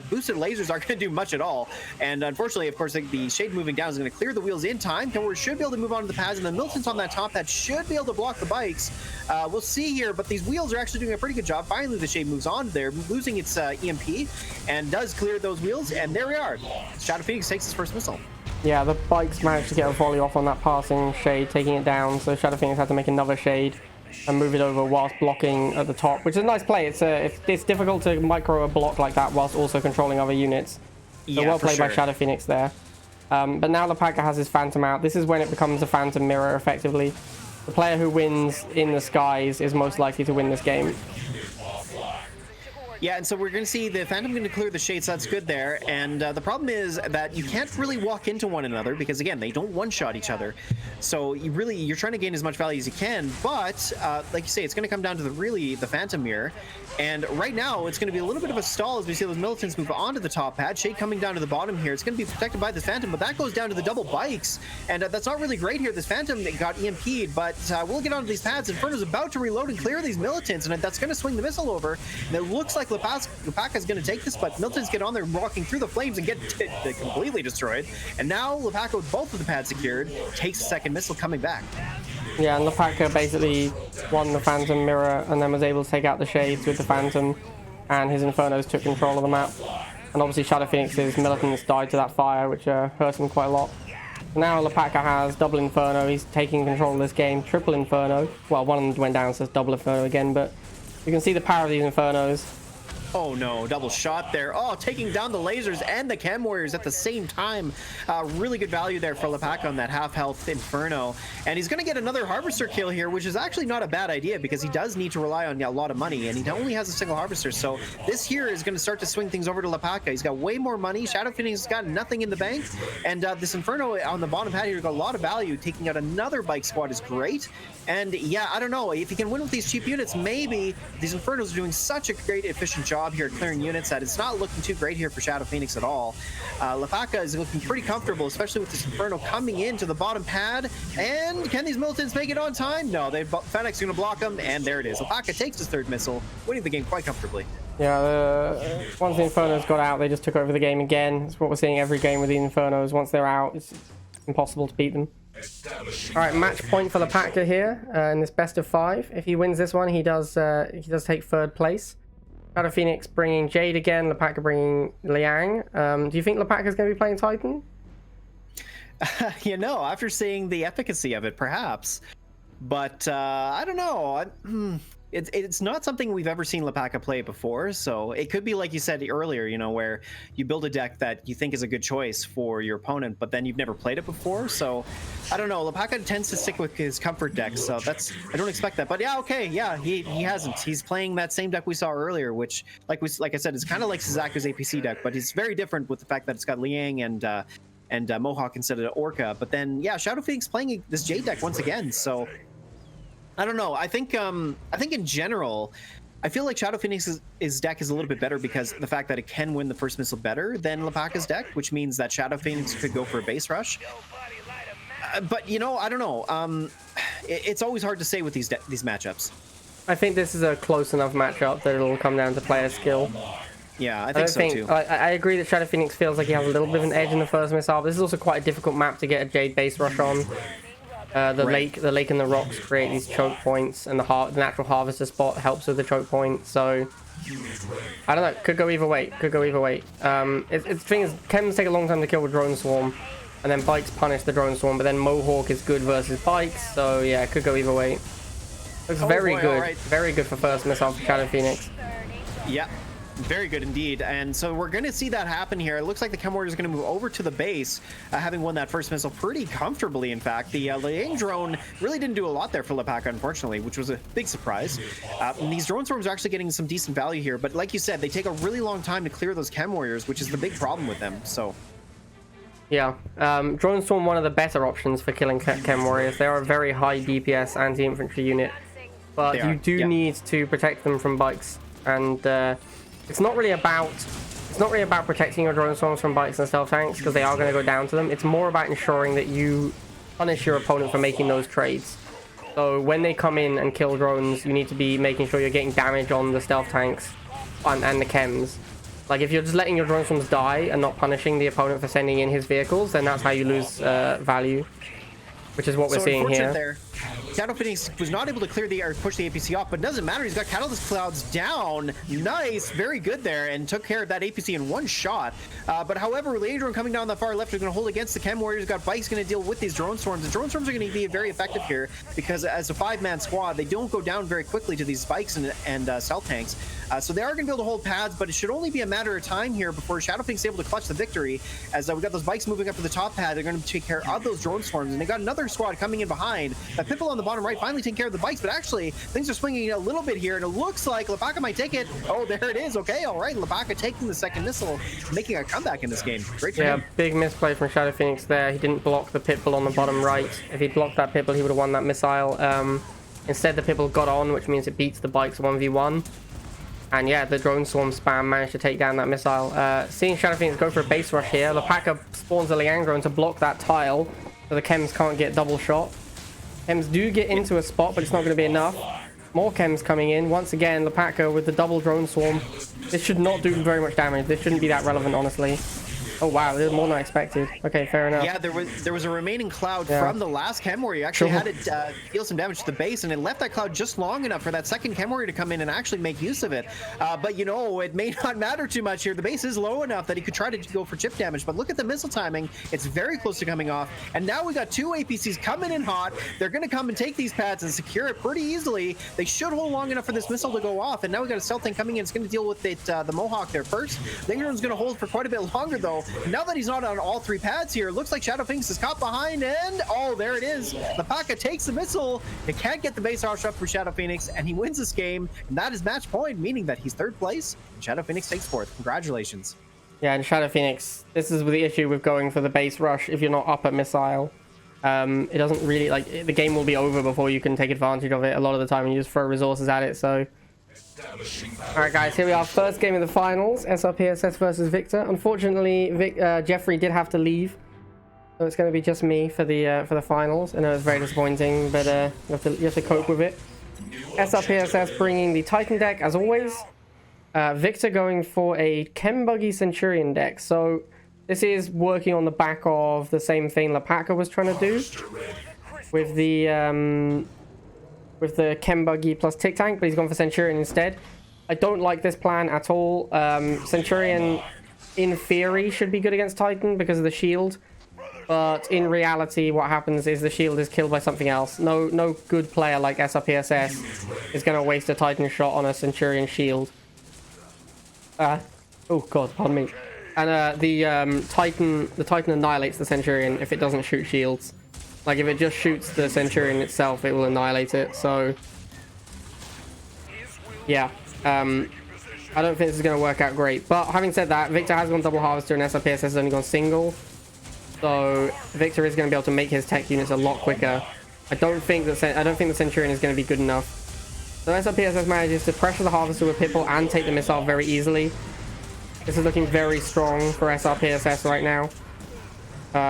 boosted lasers aren't going to do much at all. And unfortunately, of course, the Shade moving down is going to clear the wheels in time. Chem Warriors should be able to move on to the pads, and the Militants on that top pad should be able to block the bikes. We'll see here, but these wheels are actually doing a pretty good job. Finally, the Shade moves on there, losing its EMP, and does clear those wheels, and there we are. DarkPhoenix takes his first missile. Yeah, the bikes managed to get a volley off on that passing Shade, taking it down, so DarkPhoenix had to make another Shade and move it over whilst blocking at the top, which is a nice play. It's difficult to micro a block like that whilst also controlling other units. So well played by DarkPhoenix there. But now Lapaka has his Phantom out. This is when it becomes a Phantom mirror, effectively. The player who wins in the skies is most likely to win this game. Yeah, and so we're going to see the Phantom going to clear the Shade, so that's good there. And the problem is that you can't really walk into one another because, again, they don't one-shot each other. So you're trying to gain as much value as you can, but like you say, it's going to come down to the Phantom mirror. And right now, it's going to be a little bit of a stall as we see those Militants move onto the top pad. Shade coming down to the bottom here. It's going to be protected by the Phantom, but that goes down to the double bikes. And that's not really great here. This Phantom got EMP'd, but we'll get onto these pads. Inferno's about to reload and clear these Militants, and that's going to swing the missile over. And it looks like Lapaka's going to take this, but Militants get on there walking through the flames and get completely destroyed. And now Lapaka, with both of the pads secured, takes the second missile coming back. Yeah, and Lapaka basically won the Phantom mirror and then was able to take out the Shades with the Phantom, and his Infernos took control of the map. And obviously DarkPhoenix's Militants died to that fire, which hurt him quite a lot. Now Lapaka has double Inferno. He's taking control of this game. Triple Inferno. Well, one of them went down, so it's double Inferno again, but you can see the power of these Infernos. Oh no, double shot there. Oh, taking down the lasers and the Chem Warriors at the same time. Really good value there for Lapaka on that half-health Inferno. And he's going to get another Harvester kill here, which is actually not a bad idea because he does need to rely on a lot of money, and he only has a single Harvester. So this here is going to start to swing things over to Lapaka. He's got way more money. DarkPhoenix has got nothing in the bank. And this Inferno on the bottom pad here got a lot of value. Taking out another bike squad is great. And yeah, I don't know. If you can win with these cheap units, maybe these Infernos are doing such a great, efficient job job here clearing units. That it's not looking too great here for Shadow Phoenix at all. Lepaka is looking pretty comfortable, especially with this Inferno coming into the bottom pad. And can these militants make it on time? No, Fennec's going to block them, and there it is. Lepaka takes his third missile, winning the game quite comfortably. Yeah, once the Infernos got out, they just took over the game again. It's what we're seeing every game with the Infernos. Once they're out, it's impossible to beat them. All right, match point for Lepaka here in this best of 5. If he wins this one, he does take 3rd place. Shadow Phoenix bringing Jade again, Lepaka bringing Liang. Do you think Lepaka's going to be playing Titan? You know, after seeing the efficacy of it, perhaps. But I don't know. It's not something we've ever seen Lepaka play before, so it could be like you said earlier, you know, where you build a deck that you think is a good choice for your opponent, but then you've never played it before. So I don't know. Lepaka tends to stick with his comfort deck, so I don't expect that. But yeah, okay, yeah, he hasn't. He's playing that same deck we saw earlier, which like I said, is kind of like Suzaku's APC deck, but it's very different with the fact that it's got Liang and Mohawk instead of Orca. But then yeah, Shadow Phoenix playing this Jade deck once again, so. I don't know. I think in general, I feel like Shadow Phoenix's deck is a little bit better because the fact that it can win the first missile better than Lepaka's deck, which means that Shadow Phoenix could go for a base rush. But you know, I don't know. It's always hard to say with these matchups. I think this is a close enough matchup that it'll come down to player skill. Yeah, I think so too. I agree that Shadow Phoenix feels like he has a little bit of an edge in the first missile. This is also quite a difficult map to get a Jade base rush on. The lake and the rocks create these choke points, and the natural harvester spot helps with the choke point. So I don't know. Could go either way. The thing is, chems take a long time to kill with drone swarm, and then bikes punish the drone swarm. But then Mohawk is good versus bikes. So yeah, it could go either way. Looks very good. Right. Very good for first missile for Shadow Phoenix. Yeah. Very good indeed. And so we're going to see that happen here. It looks like the Chem Warrior is going to move over to the base, having won that first missile pretty comfortably, in fact. The Liang drone really didn't do a lot there for Lepaka, unfortunately, which was a big surprise. And these drone swarms are actually getting some decent value here, but like you said, they take a really long time to clear those Chem Warriors, which is the big problem with them. So yeah, drone swarm, one of the better options for killing Chem Warriors. They are a very high DPS anti-infantry unit, but you do need to protect them from bikes, and it's not really about protecting your drone swarms from bikes and stealth tanks, because they are going to go down to them. It's more about ensuring that you punish your opponent for making those trades. So when they come in and kill drones, you need to be making sure you're getting damage on the stealth tanks and the chems. Like, if you're just letting your drone swarms die and not punishing the opponent for sending in his vehicles, then that's how you lose value, which is what we're seeing here. There. Shadow Phoenix was not able to clear or push the APC off, but it doesn't matter. He's got Catalyst Clouds down. Nice, very good there, and took care of that APC in one shot. But however, Liang drone coming down the far left is going to hold against the Chem Warriors. Got bikes going to deal with these drone swarms. The drone swarms are going to be very effective here because as a 5-man squad, they don't go down very quickly to these spikes and stealth tanks. So they are going to be able to hold pads, but it should only be a matter of time here before Shadow Phoenix is able to clutch the victory. As we got those bikes moving up to the top pad, they're going to take care of those drone swarms, and they got another squad coming in behind. That Pipple on the bottom right finally taking care of the bikes, but actually things are swinging a little bit here, and it looks like Lepaka might take it. Oh, there it is. Okay, all right, Lepaka taking the second missile, making a comeback in this game. Great for him. Big misplay from Shadow Phoenix there. He didn't block the Pitbull on the bottom right. If he'd blocked that Pitbull, he would have won that missile. Instead, the Pitbull got on, which means it beats the bikes 1v1. And yeah, the drone swarm spam managed to take down that missile. Seeing Shadow Phoenix go for a base rush here, Lepaka spawns a Liang drone to block that tile, so the chems can't get double shot. Chems do get into a spot, but it's not going to be enough. More chems coming in. Once again, Lepaka with the double drone swarm. This should not do very much damage. This shouldn't be that relevant, honestly. Oh wow, this is more than I expected. Okay, fair enough. Yeah, there was a remaining cloud from the last Chem Warrior. You actually had it deal some damage to the base, and it left that cloud just long enough for that second Chem Warrior to come in and actually make use of it. But you know, it may not matter too much here. The base is low enough that he could try to go for chip damage, but look at the missile timing. It's very close to coming off, and now we got two APCs coming in hot. They're going to come and take these pads and secure it pretty easily. They should hold long enough for this missile to go off, and now we got a stealth tank coming in. It's going to deal with it, the Mohawk there first. Lingerman's going to hold for quite a bit longer, though. Now that he's not on all three pads here, looks like Shadow Phoenix is caught behind, and oh, there it is. Lepaka takes the missile. They can't get the base rush up for Shadow Phoenix, and he wins this game, and that is match point, meaning that he's third place, and Shadow Phoenix takes fourth. Congratulations. Yeah, and Shadow Phoenix, this is the issue with going for the base rush if you're not up at missile. It doesn't really, like, the game will be over before you can take advantage of it a lot of the time, and you just throw resources at it, so Alright guys, here we are, first game of the finals, SRPSS versus Viktor. Unfortunately, Jeffrey did have to leave, so it's going to be just me for the finals. I know it's very disappointing, but you have to cope with it. SRPSS bringing the Titan deck as always. Viktor going for a Chem Buggy Centurion deck, so this is working on the back of the same thing Lapaka was trying to do with the Chem Buggy plus Tick Tank, but he's gone for Centurion instead. I don't like this plan at all. Centurion, in theory, should be good against Titan because of the shield, but in reality, what happens is the shield is killed by something else. No good player like SRPSS is going to waste a Titan shot on a Centurion shield. Oh god, pardon me. And the Titan annihilates the Centurion if it doesn't shoot shields. Like, if it just shoots the Centurion itself, it will annihilate it. So, yeah. I don't think this is going to work out great. But having said that, Viktor has gone double harvester and SRPSS has only gone single. So, Viktor is going to be able to make his tech units a lot quicker. I don't think the Centurion is going to be good enough. So, SRPSS manages to pressure the harvester with Pitbull and take the missile very easily. This is looking very strong for SRPSS right now.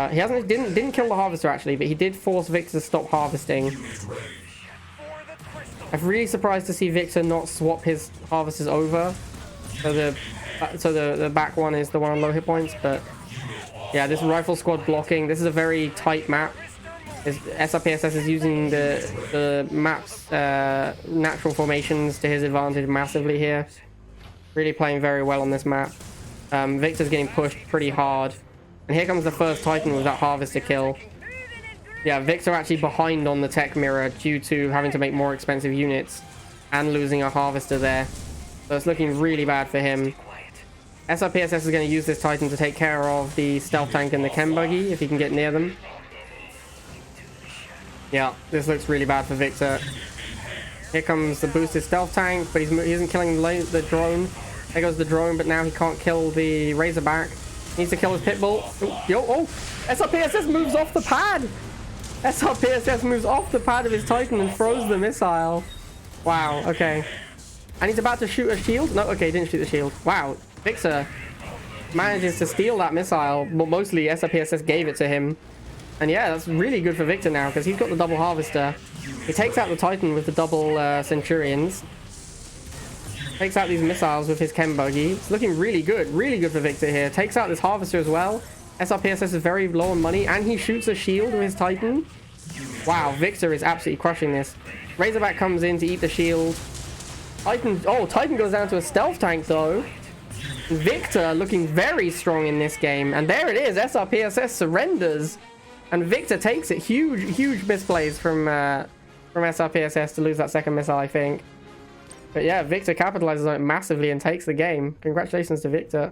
He didn't kill the harvester actually, but he did force Viktor to stop harvesting. I'm really surprised to see Viktor not swap his harvesters over. So the back one is the one on low hit points, but yeah, this rifle squad blocking. This is a very tight map. SRPSS is using the map's natural formations to his advantage massively here. Really playing very well on this map. Viktor's getting pushed pretty hard. And here comes the first Titan with that harvester kill. Yeah, Viktor actually behind on the tech mirror due to having to make more expensive units and losing a harvester there. So it's looking really bad for him. SRPSS is going to use this Titan to take care of the stealth tank and the Chem Buggy if he can get near them. Yeah, this looks really bad for Viktor. Here comes the boosted stealth tank, but he isn't killing the drone. There goes the drone, but now he can't kill the Razorback. Needs to kill his Pitbull. Oh, SRPSS moves off the pad. SRPSS moves off the pad of his Titan and throws the missile. Wow, okay. And he's about to shoot a shield? No, okay, he didn't shoot the shield. Wow, Viktor manages to steal that missile, but mostly SRPSS gave it to him. And yeah, that's really good for Viktor now, because he's got the double harvester. He takes out the Titan with the double Centurions. Takes out these missiles with his Chem Buggy. It's looking really good for Viktor here. Takes out this harvester as well. SRPSS is very low on money, and he shoots a shield with his Titan. Wow, Viktor is absolutely crushing this. Razorback comes in to eat the shield. Titan goes down to a stealth tank though. Viktor looking very strong in this game, and there it is. SRPSS surrenders, and Viktor takes it. Huge misplays from SRPSS to lose that second missile, I think. But yeah, Viktor capitalizes on it massively and takes the game. Congratulations to Viktor.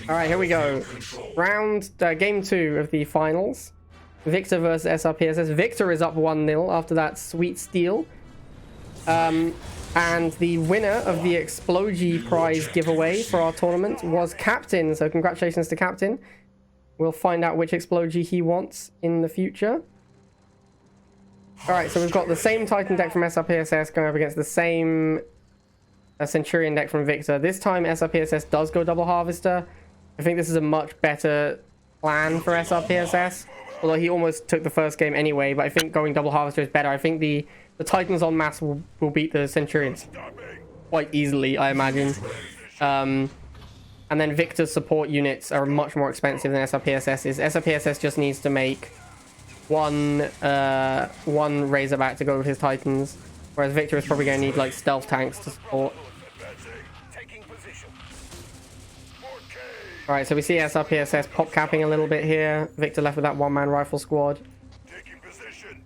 All right, here we go. Game 2 of the finals. Viktor versus SRPSS. Viktor is up 1-0 after that sweet steal. And the winner of the Explogy prize giveaway for our tournament was Captain. So congratulations to Captain. We'll find out which Explogy he wants in the future. All right, so we've got the same Titan deck from SRPSS going up against the same Centurion deck from Viktor. This time SRPSS does go double harvester. I think this is a much better plan for SRPSS, although he almost took the first game anyway, but I think going double harvester is better. I think the Titans en masse will beat the Centurions quite easily, I imagine. And then Viktor's support units are much more expensive than SRPSS's. SRPSS just needs to make one Razorback to go with his Titans, whereas Viktor is probably going to need like stealth tanks to support. Alright, so we see SRPSS pop capping a little bit here. Viktor left with that one-man rifle squad. Taking position.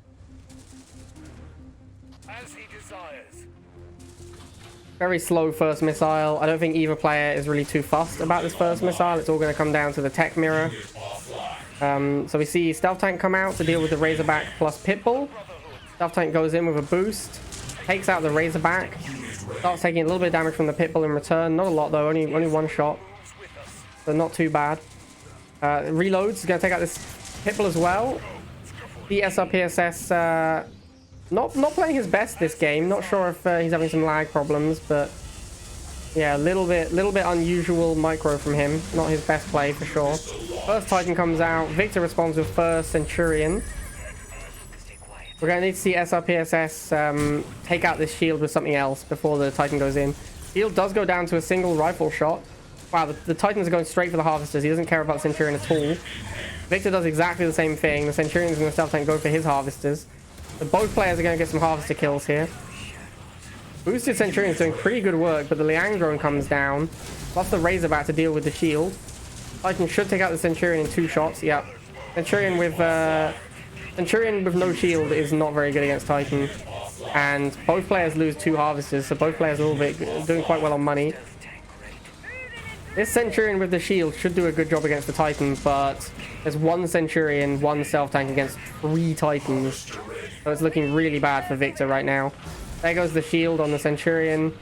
As he desires. Very slow first missile. I don't think either player is really too fussed about this first missile. It's all going to come down to the tech mirror. So we see Stealth Tank come out to deal with the Razorback plus Pitbull. Stealth Tank goes in with a boost. Takes out the Razorback. Starts taking a little bit of damage from the Pitbull in return. Not a lot though, only one shot. So not too bad. Reloads. He's going to take out this Pitbull as well. The SRPSS Not playing his best this game. Not sure if he's having some lag problems, but yeah, a little bit unusual micro from him. Not his best play for sure. First Titan comes out. Viktor responds with first Centurion. We're going to need to see SRPSS take out this shield with something else before the Titan goes in. Shield does go down to a single rifle shot. Wow, the Titans are going straight for the Harvesters. He doesn't care about Centurion at all. Viktor does exactly the same thing. The Centurions and the Stealth Tank go for his Harvesters. So both players are going to get some Harvester kills here. Boosted Centurion's doing pretty good work, but the Liang drone comes down. Plus the Razorback to deal with the shield. Titan should take out the Centurion in 2 shots. Yep. Centurion with no shield is not very good against Titan. And both players lose 2 Harvesters, so both players are a little bit doing quite well on money. This Centurion with the shield should do a good job against the Titan, but there's 1 Centurion, 1 Stealth Tank against 3 Titans. So it's looking really bad for Viktor right now. There goes the shield on the Centurion.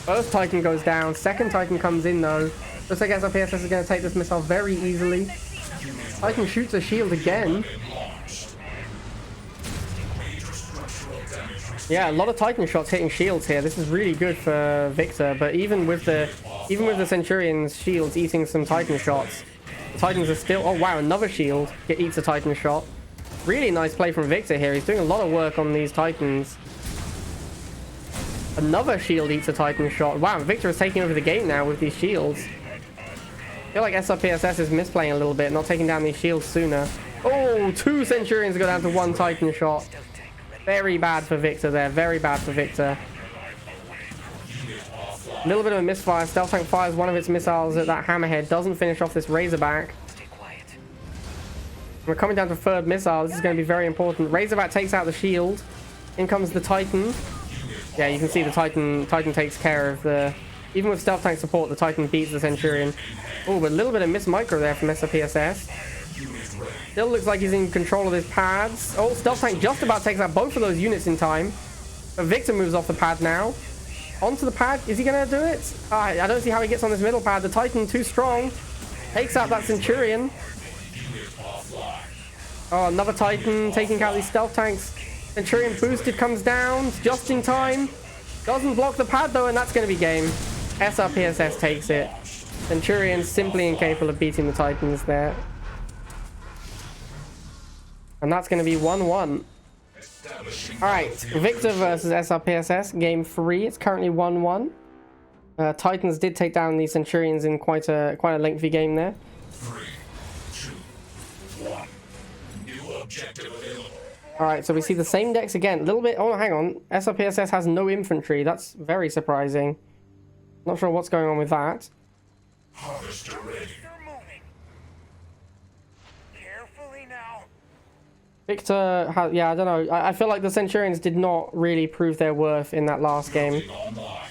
First Titan goes down. Second Titan comes in though. Looks like SRPSS is going to take this missile very easily. Titan shoots a shield again. Yeah, a lot of Titan shots hitting shields here. This is really good for Viktor, but even with the Centurion's shields eating some Titan shots, the Titans are still... Oh wow, another shield eats a Titan shot. Really nice play from Viktor here. He's doing a lot of work on these Titans. Another shield eats a Titan shot. Wow, Viktor is taking over the game now with these shields. I feel like SRPSS is misplaying a little bit, not taking down these shields sooner. Oh, 2 Centurions go down to 1 Titan shot. Very bad for Viktor there. Very bad for Viktor. A little bit of a misfire. Stealth Tank fires one of its missiles at that Hammerhead. Doesn't finish off this Razorback. We're coming down to 3rd missile. This is going to be very important. Razorback takes out the shield. In comes the Titan. Yeah, you can see the Titan takes care of the... Even with Stealth Tank support, the Titan beats the Centurion. Oh, but a little bit of miss micro there from SRPSS. Still looks like he's in control of his pads. Oh, Stealth Tank just about takes out both of those units in time. But Viktor moves off the pad now. Onto the pad. Is he going to do it? I don't see how he gets on this middle pad. The Titan too strong. Takes out that Centurion. Oh, another Titan taking out these Stealth Tanks. Centurion boosted comes down just in time. Doesn't block the pad though, and that's going to be game. SRPSS takes it. Centurion simply incapable of beating the Titans there. And that's going to be 1-1. Alright, Viktor versus SRPSS, game 3. It's currently 1-1. Titans did take down the Centurions in quite a lengthy game there. 3, 2, 1. New objective available. Alright, so we see the same decks again. A little bit... Oh, hang on. SRPSS has no infantry. That's very surprising. Not sure what's going on with that. Harvester ready. They're moving. Carefully now. Viktor has... Yeah, I don't know. I feel like the Centurions did not really prove their worth in that last game. Online.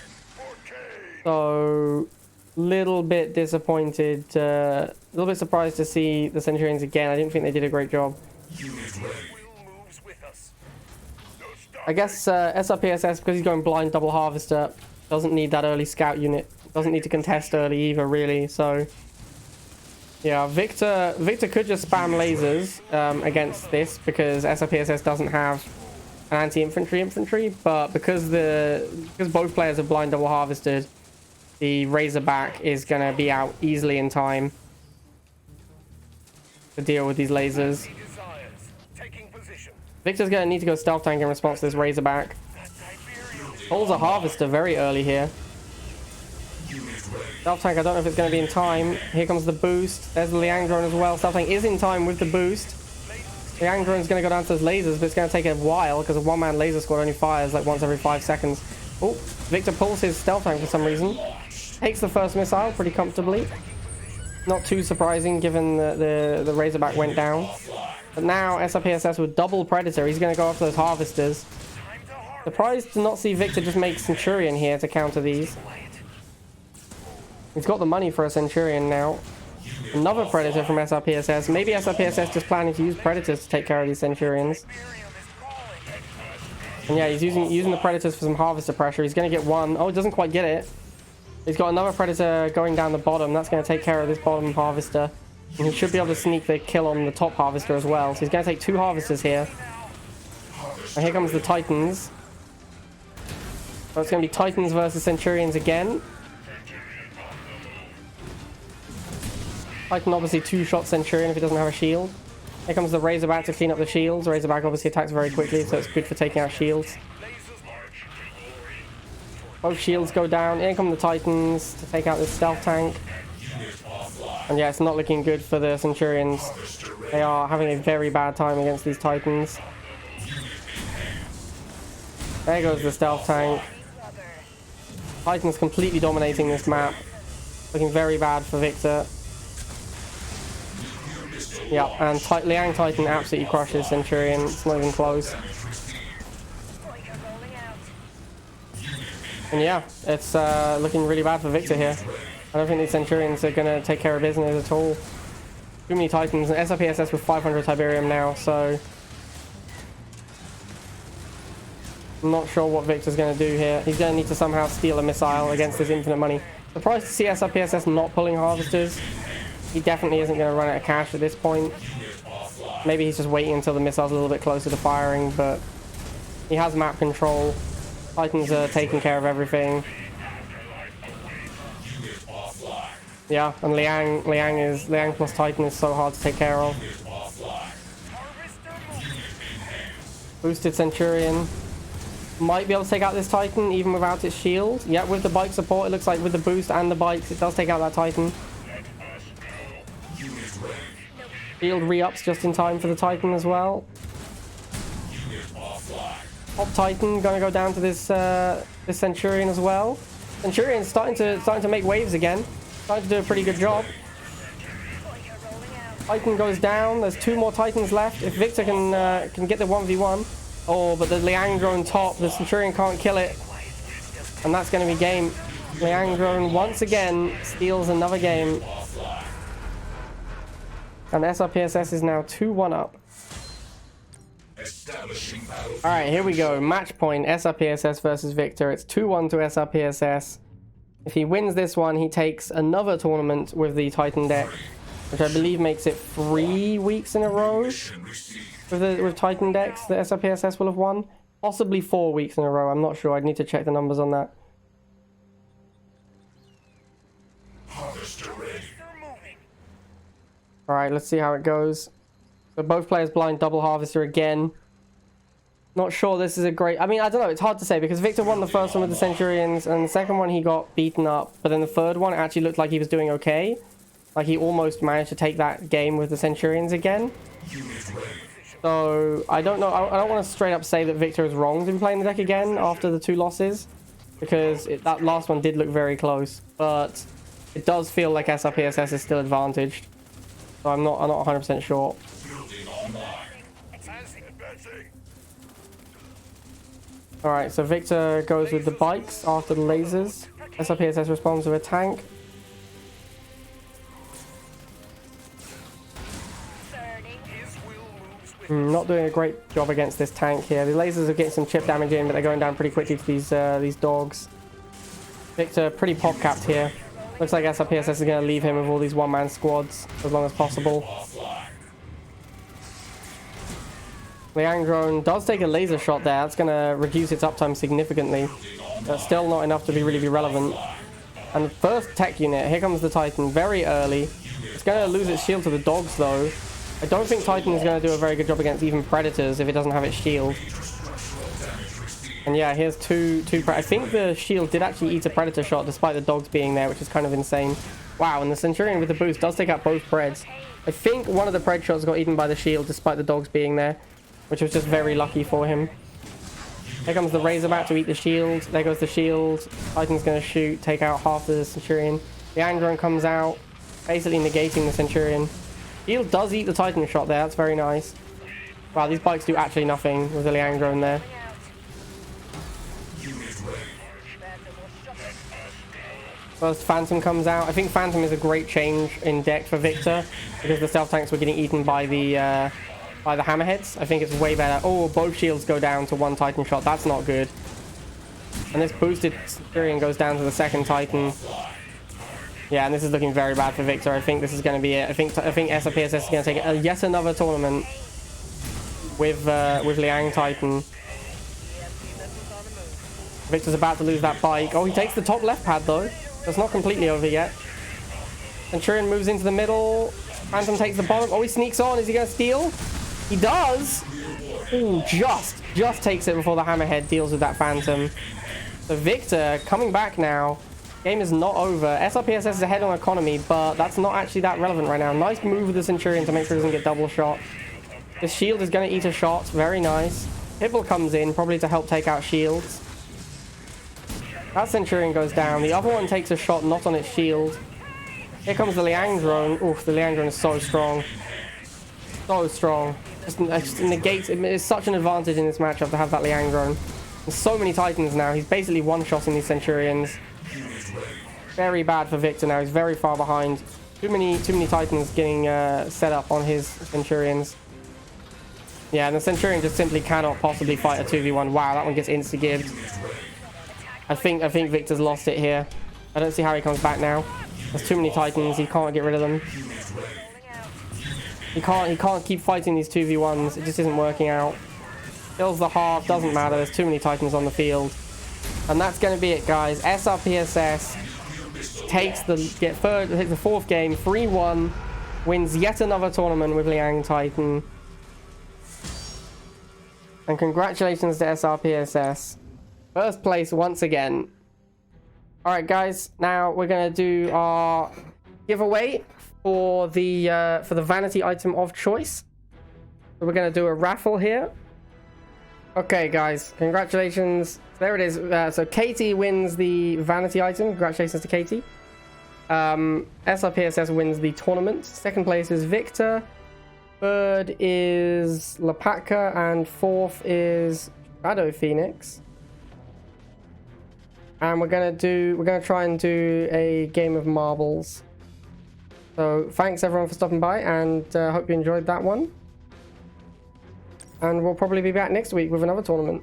So... Little bit disappointed. A little bit surprised to see the Centurions again. I didn't think they did a great job. Unit ready. Moves with us. I guess SRPSS, because he's going blind double harvester, doesn't need that early scout unit. Doesn't need to contest early either, really. So, yeah, Viktor could just spam lasers against this because SRPSS doesn't have an anti-infantry, but because both players are blind double harvested, the Razorback is going to be out easily in time to deal with these lasers. Viktor's going to need to go Stealth Tank in response to this Razorback. Pulls a Harvester very early here. Stealth Tank, I don't know if it's going to be in time. Here comes the boost. There's the Liang drone as well. Stealth Tank is in time with the boost. Liang drone is going to go down to those lasers, but it's going to take a while because a one-man laser squad only fires like once every 5 seconds. Oh, Viktor pulls his Stealth Tank for some reason. Takes the first missile pretty comfortably. Not too surprising given that the Razorback went down. But now SRPSS with double Predator. He's going to go after those Harvesters. Surprised to not see Viktor just make Centurion here to counter these. He's got the money for a Centurion now. Another Predator from SRPSS. Maybe SRPSS just planning to use Predators to take care of these Centurions. And yeah, he's using the Predators for some Harvester pressure. He's going to get one. Oh, he doesn't quite get it. He's got another Predator going down the bottom. That's going to take care of this bottom Harvester. And he should be able to sneak the kill on the top Harvester as well. So he's going to take 2 Harvesters here. And here comes the Titans. So it's going to be Titans versus Centurions again. Titan obviously two-shot Centurion if he doesn't have a shield. Here comes the Razorback to clean up the shields. Razorback obviously attacks very quickly, so it's good for taking out shields. Both shields go down. Here come the Titans to take out this stealth tank. And yeah, it's not looking good for the Centurions. They are having a very bad time against these Titans. There goes the stealth tank. Titans completely dominating this map. Looking very bad for Viktor. Yeah, and Liang Titan absolutely crushes Centurion. It's not even close. And yeah, it's looking really bad for Viktor here. I don't think these Centurions are going to take care of business at all. Too many Titans. And SRPSS with 500 Tiberium now, so... I'm not sure what Viktor's going to do here. He's going to need to somehow steal a missile against this infinite money. Surprised to see SRPSS not pulling harvesters. He definitely isn't going to run out of cash at this point. Maybe he's just waiting until the missile's a little bit closer to firing, but he has map control. Titans are taking care of everything. Yeah, and Liang plus Titan is so hard to take care of. Boosted Centurion. Might be able to take out this Titan even without its shield. Yeah, with the bike support, it looks like with the boost and the bikes, it does take out that Titan. Shield re-ups just in time for the Titan as well. Top Titan gonna go down to this this Centurion as well. Centurion's starting to make waves again. Starting to do a pretty good job. Titan goes down. There's 2 more Titans left. If Viktor can get the 1v1. Oh, but the Liang drone top. The Centurion can't kill it. And that's going to be game. Liang drone once again steals another game. And SRPSS is now 2-1 up. Alright, here we go. Match point. SRPSS versus Viktor. It's 2-1 to SRPSS. If he wins this one, he takes another tournament with the Titan deck, which I believe makes it 3 weeks in a row. With Titan decks, the SRPSS will have won. Possibly 4 weeks in a row. I'm not sure. I'd need to check the numbers on that. Alright, let's see how it goes. So both players blind double harvester again. Not sure this is a great... I mean, I don't know. It's hard to say because Viktor won the first one with the Centurions and the second one he got beaten up. But then the third one actually looked like he was doing okay. Like he almost managed to take that game with the Centurions again. So, I don't know. I don't want to straight up say that Viktor is wrong to be playing the deck again after the 2 losses. Because that last one did look very close. But it does feel like SRPSS is still advantaged. So I'm not 100% sure. Alright, so Viktor goes with the bikes after the lasers. SRPSS responds with a tank. Not doing a great job against this tank here. The lasers are getting some chip damage in, but they're going down pretty quickly to these dogs. Viktor pretty pop capped here. Looks like SRPSS is going to leave him with all these one-man squads as long as possible. Liang drone does take a laser shot there. That's going to reduce its uptime significantly. But still not enough to really be relevant. And the first tech unit, here comes the Titan very early. It's going to lose its shield to the dogs though. I don't think Titan is going to do a very good job against even Predators if it doesn't have its shield. And yeah, here's two I think the shield did actually eat a Predator shot despite the dogs being there, which is kind of insane. Wow, and the Centurion with the boost does take out both Preds. I think one of the Pred shots got eaten by the shield despite the dogs being there, which was just very lucky for him. Here comes the Razorback to eat the shield. There goes the shield. Titan's going to shoot, take out half of the Centurion. The Angron comes out, basically negating the Centurion. Shield does eat the Titan shot there. That's very nice. Wow, these bikes do actually nothing with the Liang drone there. First Phantom comes out. I think Phantom is a great change in deck for Viktor because the stealth tanks were getting eaten by the hammerheads. I think it's way better. Oh, both shields go down to one Titan shot. That's not good. And this boosted Centurion goes down to the second Titan. Yeah, and this is looking very bad for Viktor. I think this is going to be it. I think SRPSS is going to take yet another tournament with Liang Titan. Viktor's about to lose that bike. Oh, he takes the top left pad though. That's not completely over yet. Centurion moves into the middle. Phantom takes the bottom. Oh, he sneaks on. Is he going to steal? He does. Ooh, just takes it before the Hammerhead deals with that Phantom. So Viktor coming back now. Game is not over. SRPSS is ahead on economy, but that's not actually that relevant right now. Nice move with the Centurion to make sure he doesn't get double shot. The shield is going to eat a shot. Very nice. Hibble comes in, probably to help take out shields. That Centurion goes down. The other one takes a shot, not on its shield. Here comes the Liang drone. Oof, the Liang drone is so strong. So strong. Just negates. It's such an advantage in this matchup to have that Liang drone. There's so many Titans now. He's basically one-shotting these Centurions. Very bad for Viktor now. He's very far behind. Too many Titans getting set up on his Centurions. Yeah, and the Centurion just simply cannot possibly fight a 2v1. Wow, that one gets insta-gibbed. I think Viktor's lost it here. I don't see how he comes back now. There's too many Titans. He can't get rid of them. He can't keep fighting these 2v1s. It just isn't working out. Kills the half. Doesn't matter. There's too many Titans on the field. And that's going to be it, guys. SRPSS takes the fourth game. 3-1. Wins yet another tournament with Liang Titan. And congratulations to SRPSS. First place once again. Alright guys, now we're going to do our giveaway for the vanity item of choice. So we're going to do a raffle here. Okay guys, congratulations. There it is. So Katie wins the vanity item. Congratulations to Katie. SRPSS wins the tournament. Second place is Viktor. Third is Lapatka, and fourth is DarkPhoenix. And we're gonna try and do a game of marbles. So thanks everyone for stopping by, and hope you enjoyed that one. And we'll probably be back next week with another tournament.